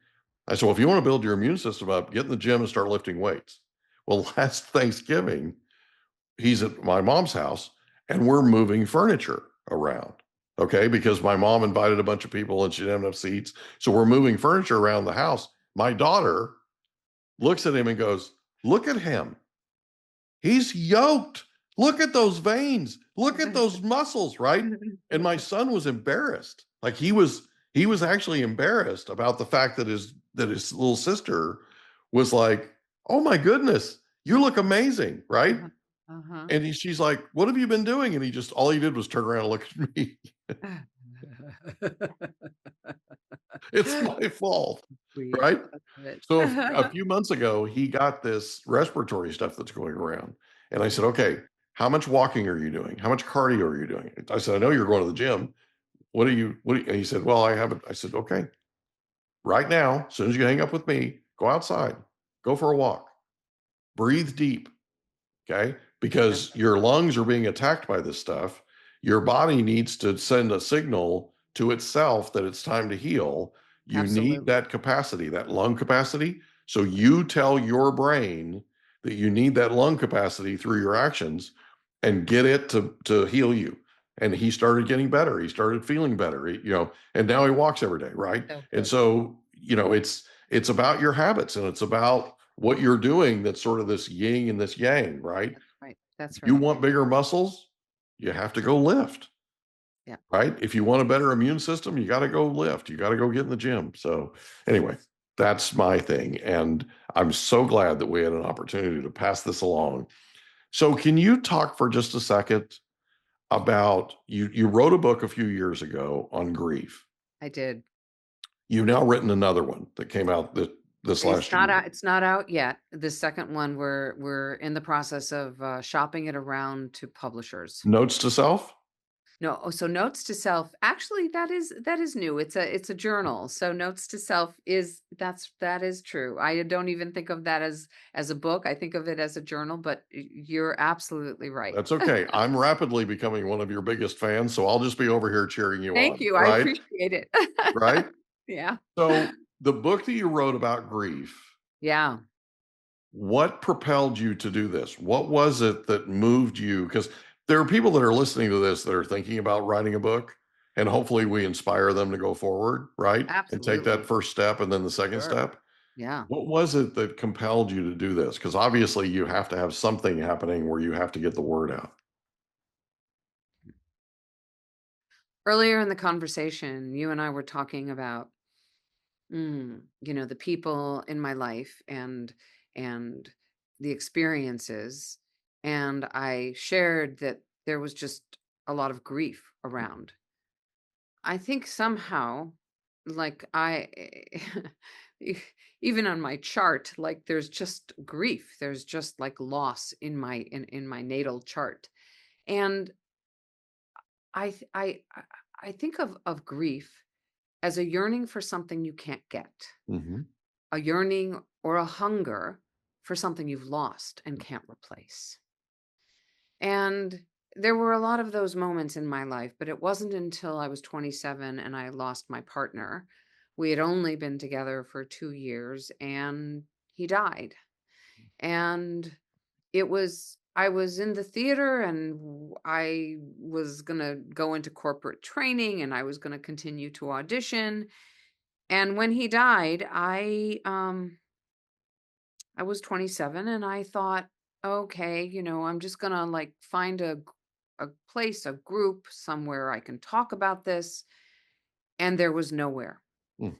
B: I said, well, if you want to build your immune system up, get in the gym and start lifting weights. Well, last Thanksgiving, he's at my mom's house and we're moving furniture around. Okay. Because my mom invited a bunch of people and she didn't have enough seats. So we're moving furniture around the house. My daughter looks at him and goes, look at him. He's yoked. look at those veins, look at those muscles, right? And my son was embarrassed. Like he was actually embarrassed about the fact that his little sister was like, "Oh my goodness, you look amazing," right?
A: Uh-huh. Uh-huh.
B: And she's like, "What have you been doing?" And all he did was turn around and look at me. It's my fault,
A: Sweet.
B: right?
A: I love it.
B: So a few months ago, he got this respiratory stuff that's going around. And I said, "Okay, how much walking are you doing? How much cardio are you doing?" I said, "I know you're going to the gym. And he said, "Well, I haven't." I said, "Okay, right now, as soon as you hang up with me, go outside, go for a walk, breathe deep. Okay.
A: Yeah,
B: Because your lungs are being attacked by this stuff. Your body needs to send a signal to itself that it's time to heal. You need
A: absolutely.
B: that capacity, that lung capacity. So you tell your brain that you need that lung capacity through your actions and get it to heal you." And he started getting better. He started feeling better, and now he walks every day, right?
A: So
B: And
A: good.
B: so, it's about your habits, and it's about what you're doing, that's sort of this yin and this yang, right?
A: That's right. That's
B: You
A: right.
B: want bigger muscles, you have to go lift,
A: Yeah.
B: right? If you want a better immune system, you got to go lift. You got to go get in the gym. So, anyway, that's my thing. And I'm so glad that we had an opportunity to pass this along. So, can you talk for just a second about you wrote a book a few years ago on grief.
A: I did.
B: You've now written another one that came out this
A: It's
B: last
A: not
B: year.
A: out. It's not out yet. The second one, we're in the process of shopping it around to publishers.
B: Notes to self?
A: No, oh, so notes to self. Actually, that is new. It's a journal. So notes to self that is true. I don't even think of that as a book. I think of it as a journal. But you're absolutely right.
B: That's okay. I'm rapidly becoming one of your biggest fans, so I'll just be over here cheering you
A: Thank
B: on,
A: you. I
B: right?
A: appreciate it.
B: Right?
A: Yeah.
B: So, the book that you wrote about grief,
A: Yeah.
B: what propelled you to do this? What was it that moved you? Because there are people that are listening to this that are thinking about writing a book, and hopefully we inspire them to go forward, right? And take that
A: Absolutely.
B: first step and then the second
A: Sure.
B: step.
A: Yeah.
B: What was it that compelled you to do this? Because obviously you have to have something happening where you have to get the word out.
A: Earlier in the conversation, you and I were talking about the people in my life and the experiences, and I shared that there was just a lot of grief around. I think somehow, like e- even on my chart, like there's just grief, there's just like loss in my natal chart. And I th- I think of grief as a yearning for something you can't get,
B: Mhm.
A: a yearning or a hunger for something you've lost and can't replace. And there were a lot of those moments in my life, but it wasn't until I was 27 and I lost my partner. We had only been together for 2 years and he died. And I was in the theater and I was going to go into corporate training and I was going to continue to audition. And when he died, I was 27 and I thought, okay, I'm just going to like find a place, a group somewhere I can talk about this. And there was nowhere.
B: Mm.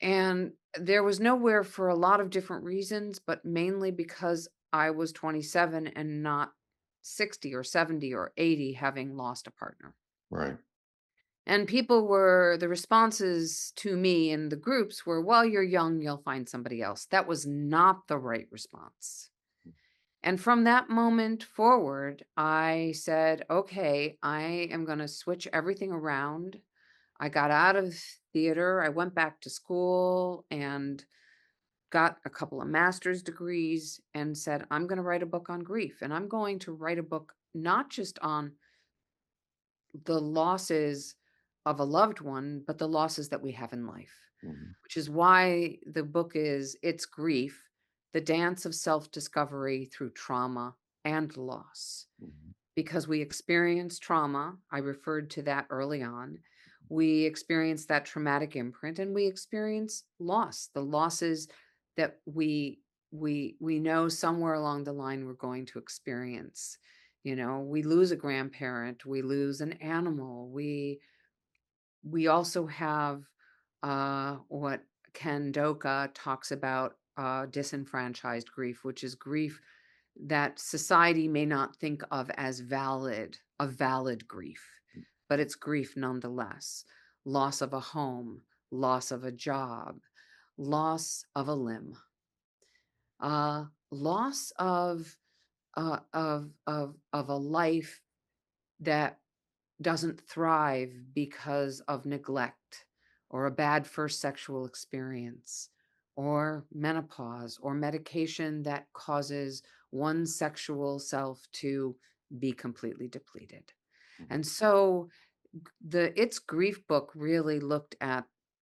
A: And there was nowhere for a lot of different reasons, but mainly because I was 27 and not 60 or 70 or 80 having lost a partner.
B: Right.
A: And the responses to me in the groups were, well, you're young, you'll find somebody else. That was not the right response. And from that moment forward, I said, okay, I am going to switch everything around. I got out of theater. I went back to school and got a couple of master's degrees and said, I'm going to write a book on grief. And I'm going to write a book not just on the losses of a loved one, but the losses that we have in life,
B: Mhm.
A: which is why the book is It's Grief, the dance of self-discovery through trauma and loss.
B: Mhm.
A: Because we experience trauma, I referred to that early on. We experience that traumatic imprint and we experience loss, the losses that we know somewhere along the line we're going to experience. We lose a grandparent, we lose an animal, we also have what Ken Doka talks about, disenfranchised grief, which is grief that society may not think of as a valid grief, but it's grief nonetheless. Loss of a home, loss of a job, loss of a limb, loss of a life that doesn't thrive because of neglect or a bad first sexual experience or menopause or medication that causes one's sexual self to be completely depleted. And so the It's Grief book really looked at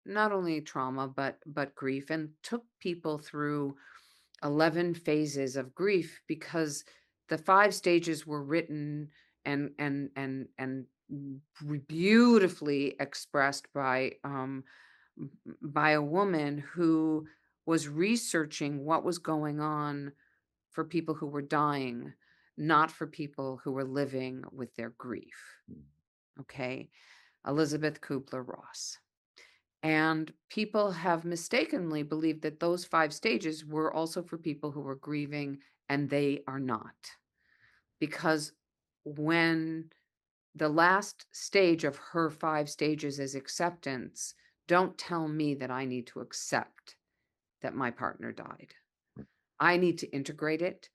A: not only trauma but grief, and took people through 11 phases of grief, because the 5 stages were written and beautifully expressed by a woman who was researching what was going on for people who were dying, not for people who were living with their grief. Okay. Elizabeth Kubler-Ross. And people have mistakenly believed that those 5 stages were also for people who were grieving, and they are not. Because when the last stage of her 5 stages is acceptance, don't tell me that I need to accept that my partner died. I need to integrate it.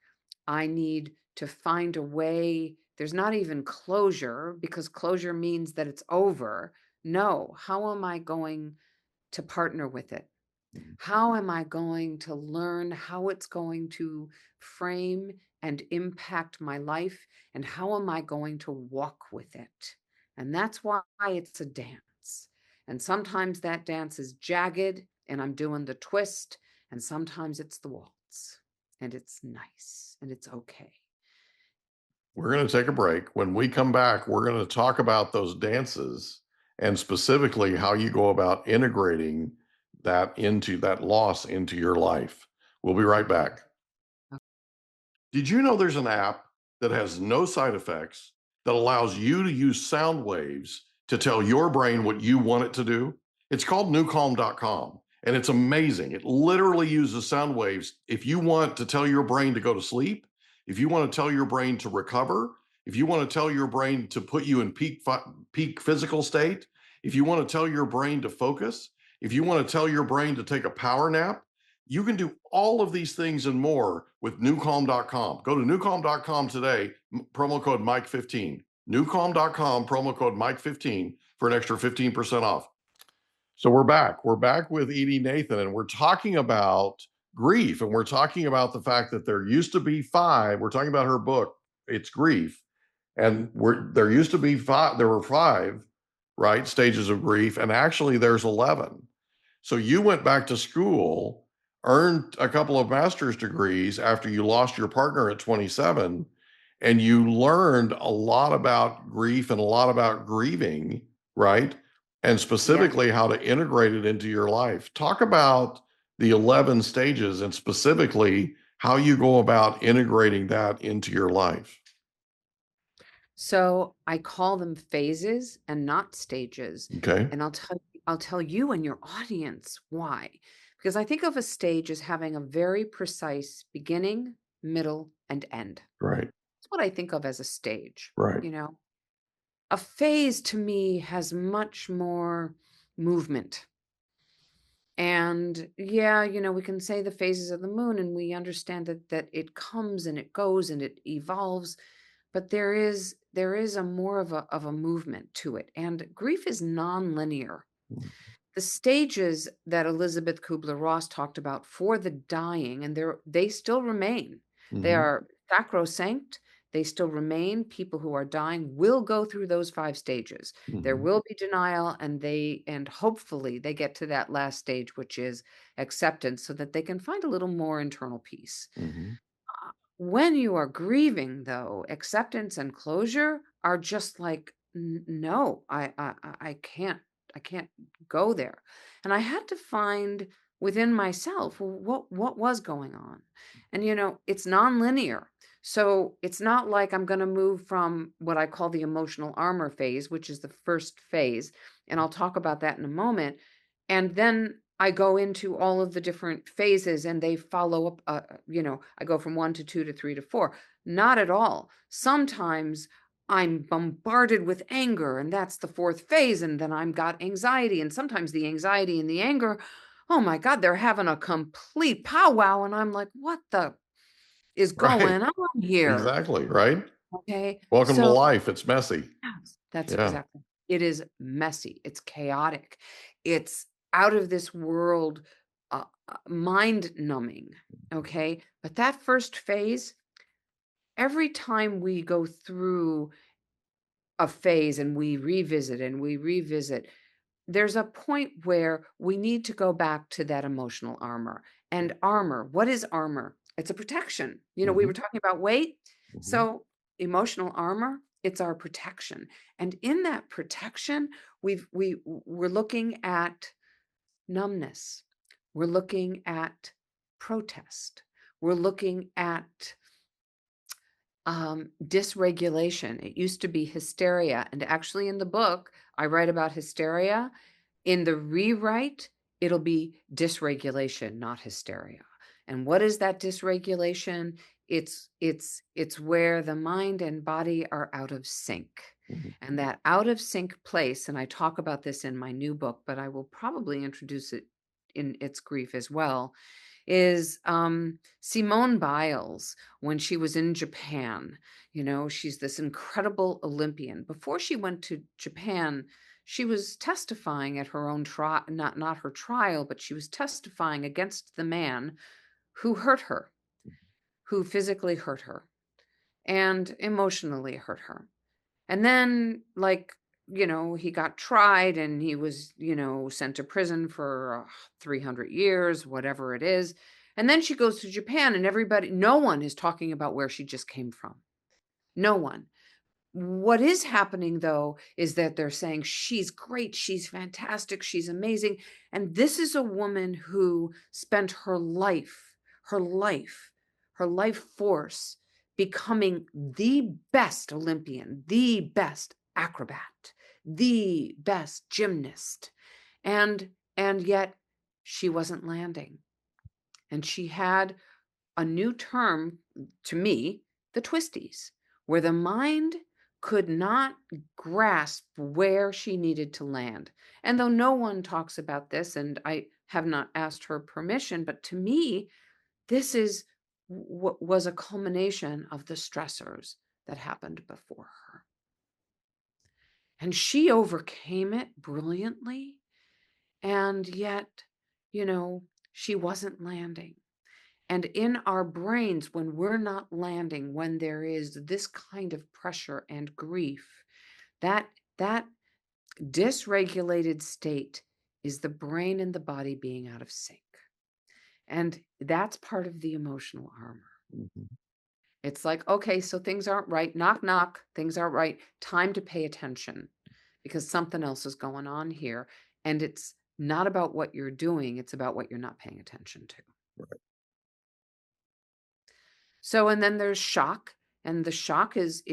A: I need to find a way. There's not even closure, because closure means that it's over. No, how am I going to partner with it? How am I going to learn how it's going to frame and impact my life? And how am I going to walk with it? And that's why it's a dance. And sometimes that dance is jagged and I'm doing the twist, and sometimes it's the waltz, and it's nice and it's okay.
B: We're going to take a break. When we come back, we're going to talk about those dances and specifically how you go about integrating that loss into your life. We'll be right back. Did you know there's an app that has no side effects that allows you to use sound waves to tell your brain what you want it to do? It's called newcalm.com, and it's amazing. It literally uses sound waves. If you want to tell your brain to go to sleep, if you want to tell your brain to recover, if you want to tell your brain to put you in peak physical state, if you want to tell your brain to focus, if you want to tell your brain to take a power nap, you can do all of these things and more with newcalm.com. Go to newcalm.com today, promo code Mike15. Newcalm.com, promo code Mike15 for an extra 15% off. So we're back. We're back with Edy Nathan, and we're talking about grief, and we're talking about the fact that there used to be 5. We're talking about her book, It's Grief. And there used to be 5, there were 5, right, stages of grief, and actually there's 11. So you went back to school, earned a couple of master's degrees after you lost your partner at 27, and you learned a lot about grief and a lot about grieving, right? And specifically how to integrate it into your life. Talk about the 11 stages and specifically how you go about integrating that into your life.
A: So I call them phases and not stages.
B: Okay.
A: And I'll tell you and your audience why. Because I think of a stage as having a very precise beginning, middle, and end.
B: Right.
A: That's what I think of as a stage.
B: Right.
A: A phase to me has much more movement. And yeah, we can say the phases of the moon, and we understand that it comes and it goes and it evolves, but there is a more of a movement to it. And grief is nonlinear. The stages that Elizabeth Kubler-Ross talked about for the dying, and they still remain. They are sacrosanct. They still remain. People who are dying will go through those 5 stages. There will be denial, and hopefully they get to that last stage, which is acceptance, so that they can find a little more internal peace. When you are grieving, though, acceptance and closure are just like, no, I can't go there. And I had to find within myself what was going on. And it's nonlinear. So it's not like I'm going to move from what I call the emotional armor phase, which is the first phase. And I'll talk about that in a moment. And then I go into all of the different phases and they follow up. I go from 1 to 2 to 3 to 4. Not at all. Sometimes I'm bombarded with anger, and that's the fourth phase. And then I've got anxiety. And sometimes the anxiety and the anger, oh my God, they're having a complete powwow. And I'm like, what the is
B: Right.
A: going on here?
B: Exactly. Right.
A: Okay.
B: Welcome to
A: So
B: life. It's messy.
A: yes, that's
B: Yeah.
A: exactly. It is messy. It's chaotic. It's out of this world, mind numbing. Okay. But that first phase, every time we go through a phase and we revisit, there's a point where we need to go back to that emotional armor. And armor, what is armor? It's a protection. We were
B: Hmm.
A: talking about weight.
B: Hmm.
A: So emotional armor, it's our protection. And in that protection, we're looking at numbness. We're looking at protest. We're looking at dysregulation. It used to be hysteria. And actually in the book, I write about hysteria. In the rewrite, it'll be dysregulation, not hysteria. And what is that dysregulation? It's where the mind and body are out of sync.
B: Hmm.
A: And that out of sync place, and I talk about this in my new book, but I will probably introduce it in its grief as well, is Simone Biles when she was in Japan. She's this incredible Olympian. Before she went to Japan, she was testifying at her own trial, not her trial, but she was testifying against the man who hurt her, who physically hurt her and emotionally hurt her. And then, he got tried and he was, sent to prison for 300 years, whatever it is. And then she goes to Japan and no one is talking about where she just came from. No one. What is happening, though, is that they're saying she's great, she's fantastic, she's amazing. And this is a woman who spent her life, her life force becoming the best Olympian, the best acrobat, the best gymnast. And yet she wasn't landing. And she had a new term to me, the twisties, where the mind could not grasp where she needed to land. And though no one talks about this, and I have not asked her permission, but to me, this is what was a culmination of the stressors that happened before her. And she overcame it brilliantly. And yet, she wasn't landing. And in our brains, when we're not landing, when there is this kind of pressure and grief, that dysregulated state is the brain and the body being out of sync. And that's part of the emotional armor.
B: Hmm.
A: It's like, okay, so things aren't right. Knock, knock, things aren't right. Time to pay attention because something else is going on here. And it's not about what you're doing, it's about what you're not paying attention to.
B: Right.
A: So, and then there's shock, and the shock is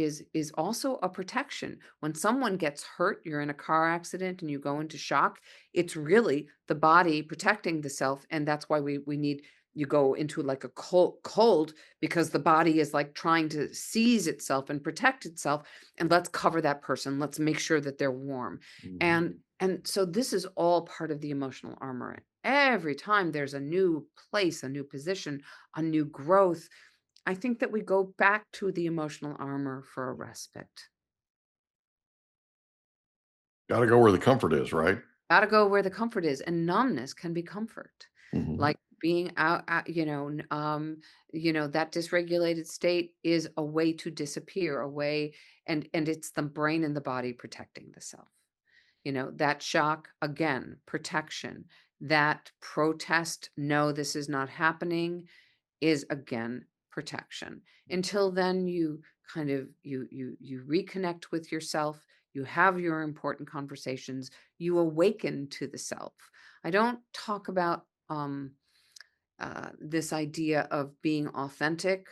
A: also a protection. When someone gets hurt, you're in a car accident and you go into shock, it's really the body protecting the self, and that's why we need you go into like a cold because the body is like trying to seize itself and protect itself, and let's cover that person. Let's make sure that they're warm.
B: Hmm.
A: And so this is all part of the emotional armor. Every time there's a new place, a new position, a new growth, I think that we go back to the emotional armor for a respite.
B: Got to go where the comfort is, right?
A: Gotta go where the comfort is, and numbness can be comfort.
B: Hmm.
A: Like being out, that dysregulated state is a way to disappear, a way, and it's the brain and the body protecting the self. That shock, again, protection. That protest, no, this is not happening, is again protection. Until then, you kind of you reconnect with yourself, you have your important conversations, you awaken to the self. I don't talk about this idea of being authentic.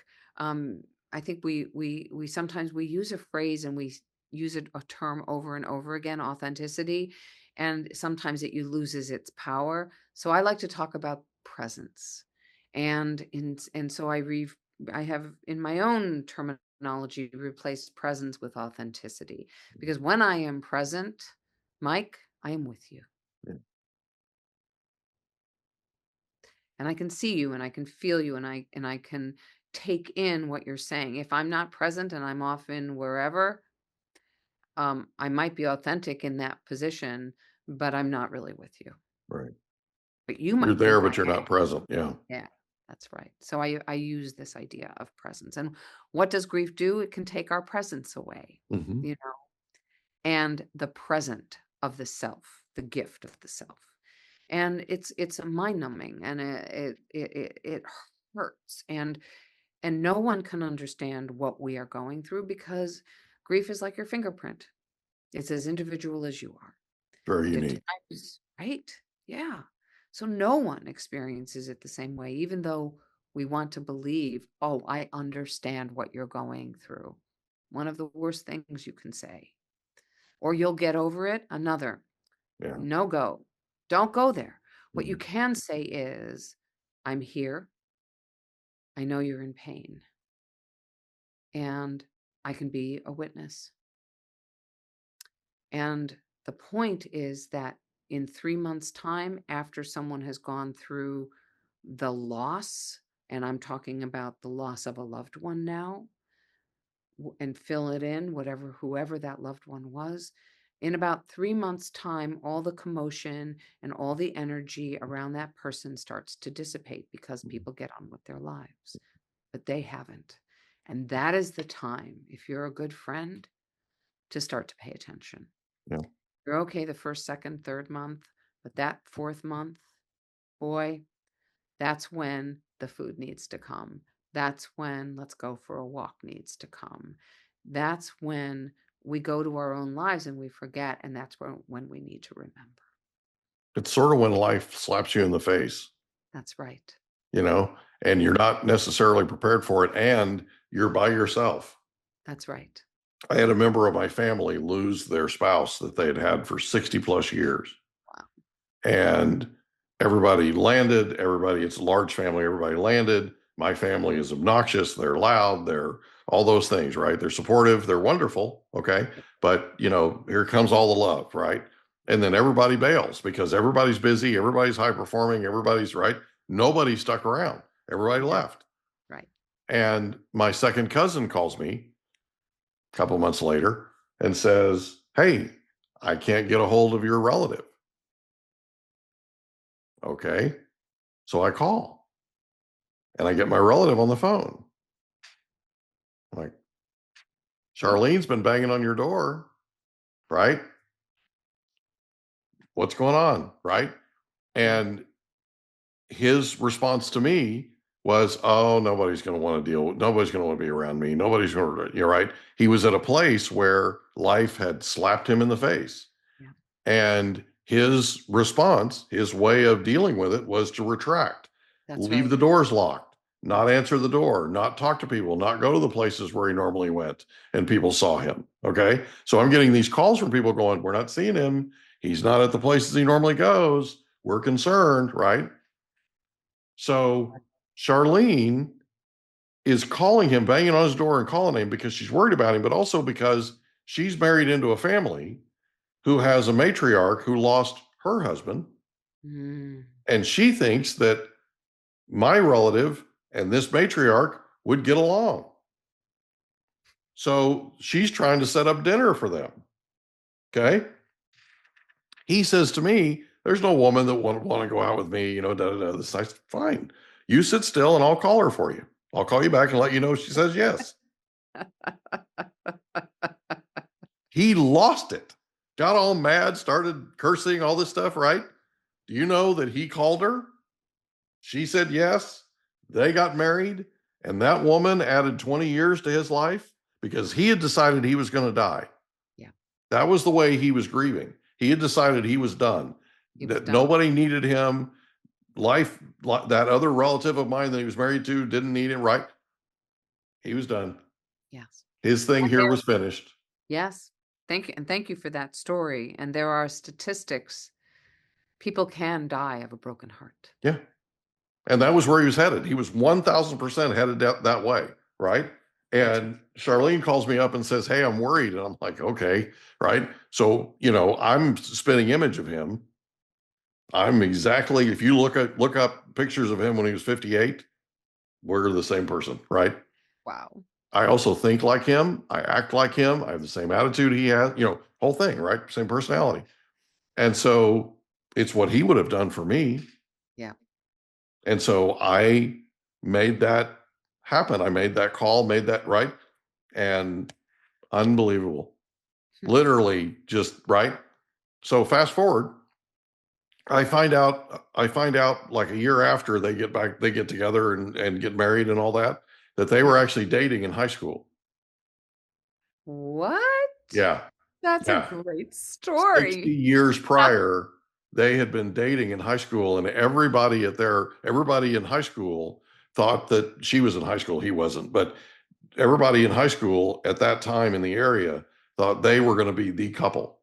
A: I think we sometimes we use a phrase and we use a term over and over again, authenticity, and sometimes it loses its power. So I like to talk about presence, and so I have in my own terminology replaced presence with authenticity, because when I am present, Mike, I am with you.
B: Yeah.
A: And I can see you and I can feel you and I can take in what you're saying. If I'm not present and I'm off in wherever, I might be authentic in that position, but I'm not really with you.
B: Right.
A: But you
B: You're
A: might
B: there,
A: think
B: but
A: I
B: you're not
A: am.
B: present. Yeah.
A: Yeah, that's right. So I use this idea of presence. And what does grief do? It can take our presence away,
B: Hmm.
A: you know, and the present of the self, the gift of the self. And it's mind numbing, and it hurts, and no one can understand what we are going through, because grief is like your fingerprint. It's as individual as you are.
B: Very
A: And at
B: unique.
A: times, right? Yeah. So no one experiences it the same way, even though we want to believe, oh, I understand what you're going through. One of the worst things you can say. Or you'll get over it. Another,
B: Yeah.
A: no go. Don't go there. What you
B: Mhm.
A: can say is, I'm here. I know you're in pain, and I can be a witness. And the point is that in 3 months' time, after someone has gone through the loss, and I'm talking about the loss of a loved one now, and fill it in, whoever that loved one was, in about 3 months' time, all the commotion and all the energy around that person starts to dissipate, because people get on with their lives, but they haven't. And that is the time, if you're a good friend, to start to pay attention.
B: Yeah.
A: You're okay the first, second, third month, but that fourth month, boy, that's when the food needs to come. That's when let's go for a walk needs to come. That's when we go to our own lives and we forget, and that's when we need to remember.
B: It's sort of when life slaps you in the face,
A: That's right.
B: and you're not necessarily prepared for it, and you're by yourself.
A: That's right.
B: I had a member of my family lose their spouse that they had had for 60 plus years.
A: Wow.
B: And everybody landed. It's a large family. Everybody landed. My family is obnoxious. They're loud. They're all those things, right? They're supportive. They're wonderful. Okay. But, here comes all the love, right? And then everybody bails because everybody's busy. Everybody's high performing. Everybody's right. Nobody stuck around. Everybody
A: Yeah.
B: left.
A: Right.
B: And my second cousin calls me a couple months later and says, "Hey, I can't get a hold of your relative." Okay. So I call and I get my relative on the phone. I'm like, "Charlene's been banging on your door, right? What's going on?" Right.
A: Yeah.
B: And his response to me was, "Oh, nobody's going to want to nobody's going to want to be around me. Nobody's going to, you're right." He was at a place where life had slapped him in the face.
A: Yeah.
B: And his response, his way of dealing with it was to retract,
A: That's
B: leave
A: right.
B: the doors locked, not answer the door, not talk to people, not go to the places where he normally went and people saw him. Okay. So I'm getting these calls from people going, "We're not seeing him. He's not at the places he normally goes. We're concerned." Right. So Charlene is calling him, banging on his door and calling him because she's worried about him, but also because she's married into a family who has a matriarch who lost her husband.
A: Mm.
B: And she thinks that my relative and this matriarch would get along. So she's trying to set up dinner for them. Okay. He says to me, "There's no woman that want to go out with me, da da da." This, I said, "Fine. You sit still and I'll call her for you. I'll call you back and let you know if she says yes." He lost it, got all mad, started cursing, all this stuff, right? Do you know that he called her? She said yes. They got married, and that woman added 20 years to his life because he had decided he was going to die.
A: Yeah.
B: That was the way he was grieving. He had decided he was done,
A: He was
B: that
A: done.
B: nobody needed him. Life, that other relative of mine that he was married to didn't need him, right? He was done.
A: Yes.
B: His thing
A: And
B: here
A: there
B: was finished.
A: yes. Thank you, and thank you for that story, and there are statistics. People can die of a broken heart.
B: Yeah. And that was where he was headed. He was 1000% headed that way. Right.
A: That's right.
B: And Charlene calls me up and says, "Hey, I'm worried." And I'm like, okay. Right. So, I'm spinning image of him. I'm exactly, if you look up pictures of him when he was 58, we're the same person. Right.
A: Wow.
B: I also think like him. I act like him. I have the same attitude he has, whole thing, right? Same personality. And so it's what he would have done for me.
A: Yeah.
B: And so I made that happen. I made that call, made that right. And unbelievable.
A: Hmm.
B: Literally just right. So fast forward, I find out like a year after they get together and get married and all that they
A: Yeah.
B: were actually dating in high school.
A: What?
B: Yeah.
A: That's a
B: Yeah.
A: great
B: 60
A: story.
B: years prior, they had been dating in high school, and everybody in high school thought that she was in high school. He wasn't, but everybody in high school at that time in the area thought they were going to be the couple.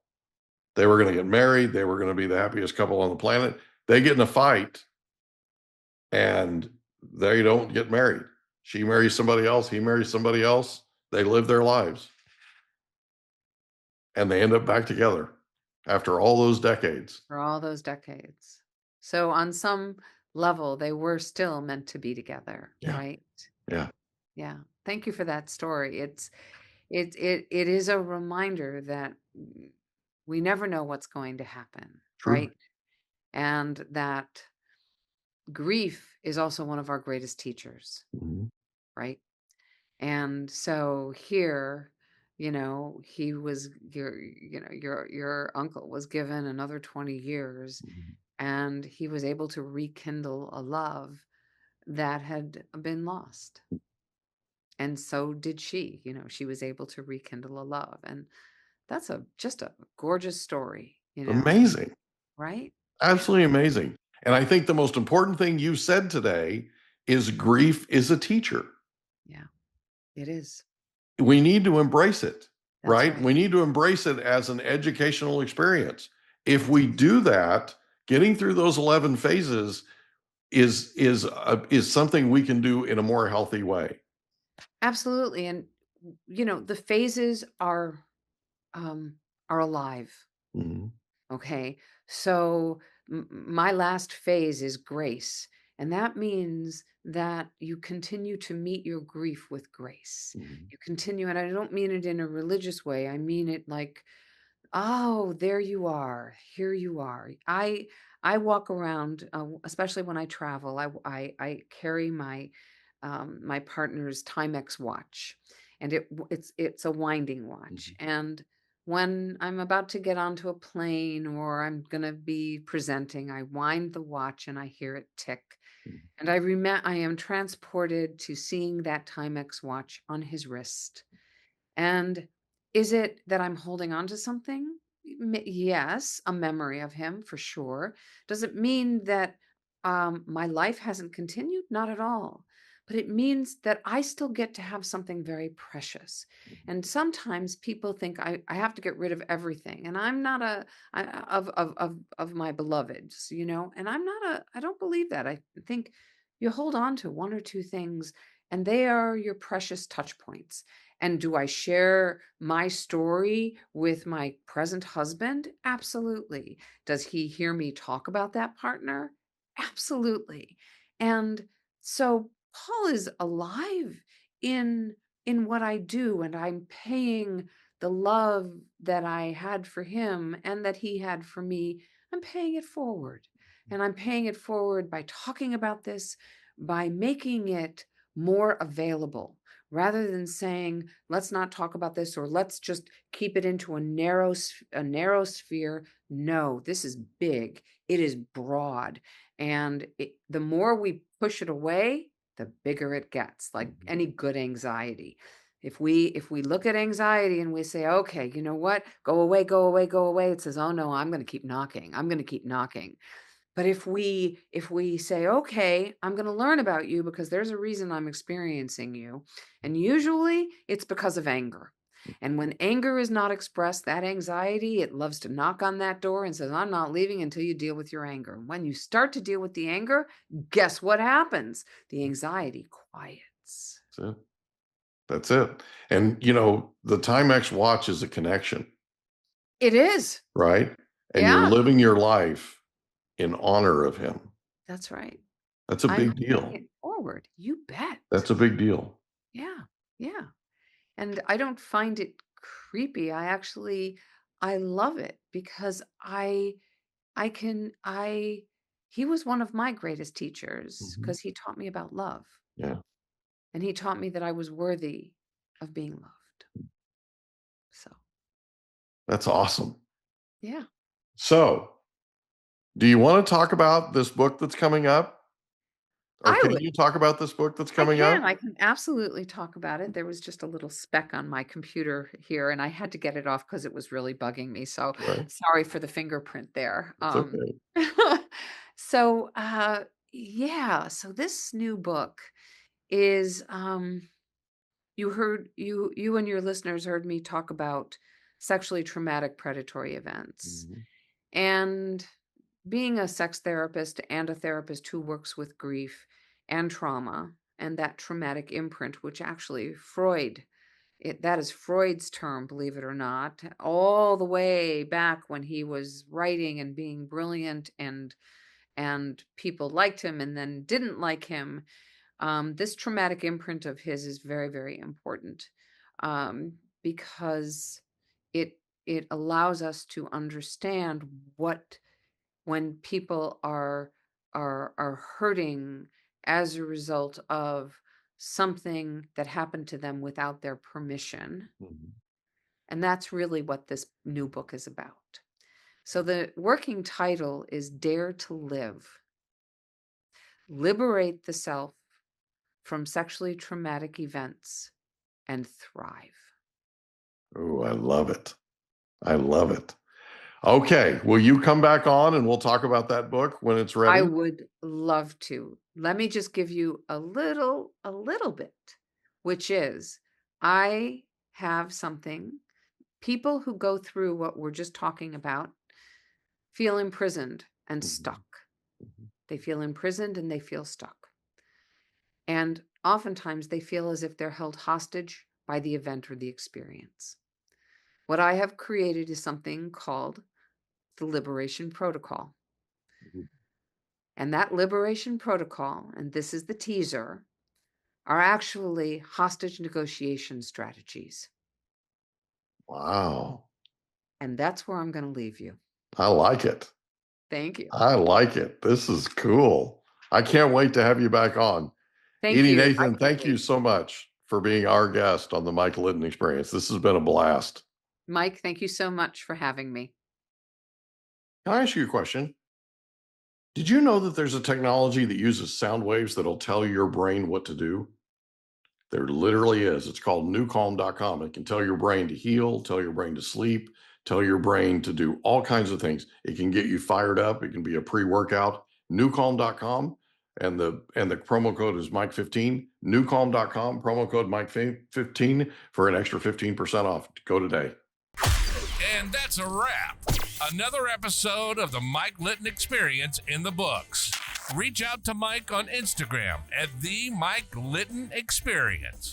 B: They were going to get married. They were going to be the happiest couple on the planet. They get in a fight and they don't get married. She marries somebody else. He marries somebody else. They live their lives and they end up back together after all those decades.
A: For all those decades. So on some level, they were still meant to be together,
B: Yeah.
A: right?
B: Yeah.
A: Yeah. Thank you for that story. It is a reminder that we never know what's going to happen,
B: True.
A: right? And that grief is also one of our greatest teachers,
B: Mhm.
A: right? And so here, he was your uncle was given another 20 years,
B: Mhm.
A: and he was able to rekindle a love that had been lost. And so did she. She was able to rekindle a love. And that's just a gorgeous story,
B: Amazing.
A: right? Yeah.
B: Absolutely amazing. And I think the most important thing you said today is grief is a teacher.
A: Yeah. It is.
B: We need to embrace it,
A: That's
B: right?
A: right.
B: We need to embrace it as an educational experience. If
A: That's
B: we
A: right.
B: do that, getting through those 11 phases is something we can do in a more healthy way.
A: Absolutely. And the phases um are alive.
B: Mhm.
A: Okay. So my last phase is grace. And that means that you continue to meet your grief with grace.
B: Mhm.
A: You continue, and I don't mean it in a religious way. I mean it like, oh, there you are. Here you are. I walk around, especially when I travel. I carry my partner's Timex watch, and it's a winding watch.
B: Mhm.
A: And when I'm about to get onto a plane or I'm gonna be presenting, I wind the watch and I hear it tick.
B: Mhm.
A: And I am transported to seeing that Timex watch on his wrist. And is it that I'm holding on to something? Yes, a memory of him for sure. Does it mean that my life hasn't continued? Not at all. But it means that I still get to have something very precious. And sometimes people think I have to get rid of everything. And I'm not of my beloveds, and I don't believe that. I think you hold on to one or two things, and they are your precious touch points. And do I share my story with my present husband? Absolutely. Does he hear me talk about that partner? Absolutely. And so Paul is alive in what I do, and I'm paying the love that I had for him and that he had for me. I'm paying it forward. And I'm paying it forward by talking about this, by making it more available rather than saying, let's not talk about this, or let's just keep it into a narrow sphere. No, this is big. It is broad. And the more we push it away, the bigger it gets, like
B: Mhm.
A: any good anxiety. If we look at anxiety and we say, okay, you know what? Go away, go away, go away. It says, oh no, I'm going to keep knocking. I'm going to keep knocking. But if we say, okay, I'm going to learn about you because there's a reason I'm experiencing you. And usually it's because of anger. And when anger is not expressed, that anxiety, it loves to knock on that door and says, I'm not leaving until you deal with your anger. When you start to deal with the anger, guess what happens? The anxiety quiets.
B: That's it. That's it. And, you know, the Timex watch is a connection,
A: It is.
B: right? And you're
A: Yeah,
B: living your life in honor of him.
A: that's right.
B: That's a
A: I'm
B: big
A: paying
B: deal.
A: it forward. You bet.
B: That's a big deal.
A: Yeah. Yeah. And I don't find it creepy. I love it because he was one of my greatest teachers
B: Mhm.
A: because he taught me about love
B: Yeah.
A: and he taught me that I was worthy of being loved. So,
B: That's awesome.
A: yeah,
B: So, do you want to talk about this book that's coming up? Or
A: I
B: can
A: would.
B: you talk about this book that's coming up?
A: I can absolutely talk about it. There was just a little speck on my computer here and I had to get it off because it was really bugging me. So,
B: Right.
A: sorry for the fingerprint there.
B: It's okay.
A: So, yeah, so this new book is you and your listeners heard me talk about sexually traumatic predatory events.
B: Mhm.
A: And being a sex therapist and a therapist who works with grief and trauma and that traumatic imprint, which actually that is Freud's term, believe it or not, all the way back when he was writing and being brilliant and people liked him and then didn't like him. This traumatic imprint of his is very, very important um, because it allows us to understand what when people are hurting as a result of something that happened to them without their permission.
B: Mhm.
A: And that's really what this new book is about. So the working title is Dare to Live. Liberate the self from sexually traumatic events and thrive.
B: Oh, I love it. I love it. Okay. Will you come back on and we'll talk about that book when it's
A: I
B: ready?
A: would love to. Let me just give you a little bit, which is I have something. People who go through what we're just talking about feel imprisoned and
B: Mhm.
A: stuck.
B: Mhm.
A: They feel imprisoned and they feel stuck. And oftentimes they feel as if they're held hostage by the event or the experience. What I have created is something called the Liberation Protocol.
B: Mhm.
A: And that Liberation Protocol, and this is the teaser, are actually hostage negotiation strategies.
B: Wow.
A: And that's where I'm going to leave you.
B: I like it.
A: Thank you.
B: I like it. This is cool. I can't wait to have you back on.
A: Thank
B: Edie
A: you. I
B: Nathan,
A: can't
B: thank you
A: wait.
B: so much for being our guest on the Mike Litton Experience. This has been a blast.
A: Mike, thank you so much for having me.
B: Can I ask you a question? Did you know that there's a technology that uses sound waves that'll tell your brain what to do? There literally is. It's called newcalm.com. It can tell your brain to heal, tell your brain to sleep, tell your brain to do all kinds of things. It can get you fired up. It can be a pre-workout. Newcalm.com. And the promo code is Mike15. Newcalm.com, promo code Mike15 for an extra 15% off. Go today.
C: And that's a wrap. Another episode of the Mike Litton Experience in the books. Reach out to Mike on Instagram at the Mike Litton Experience.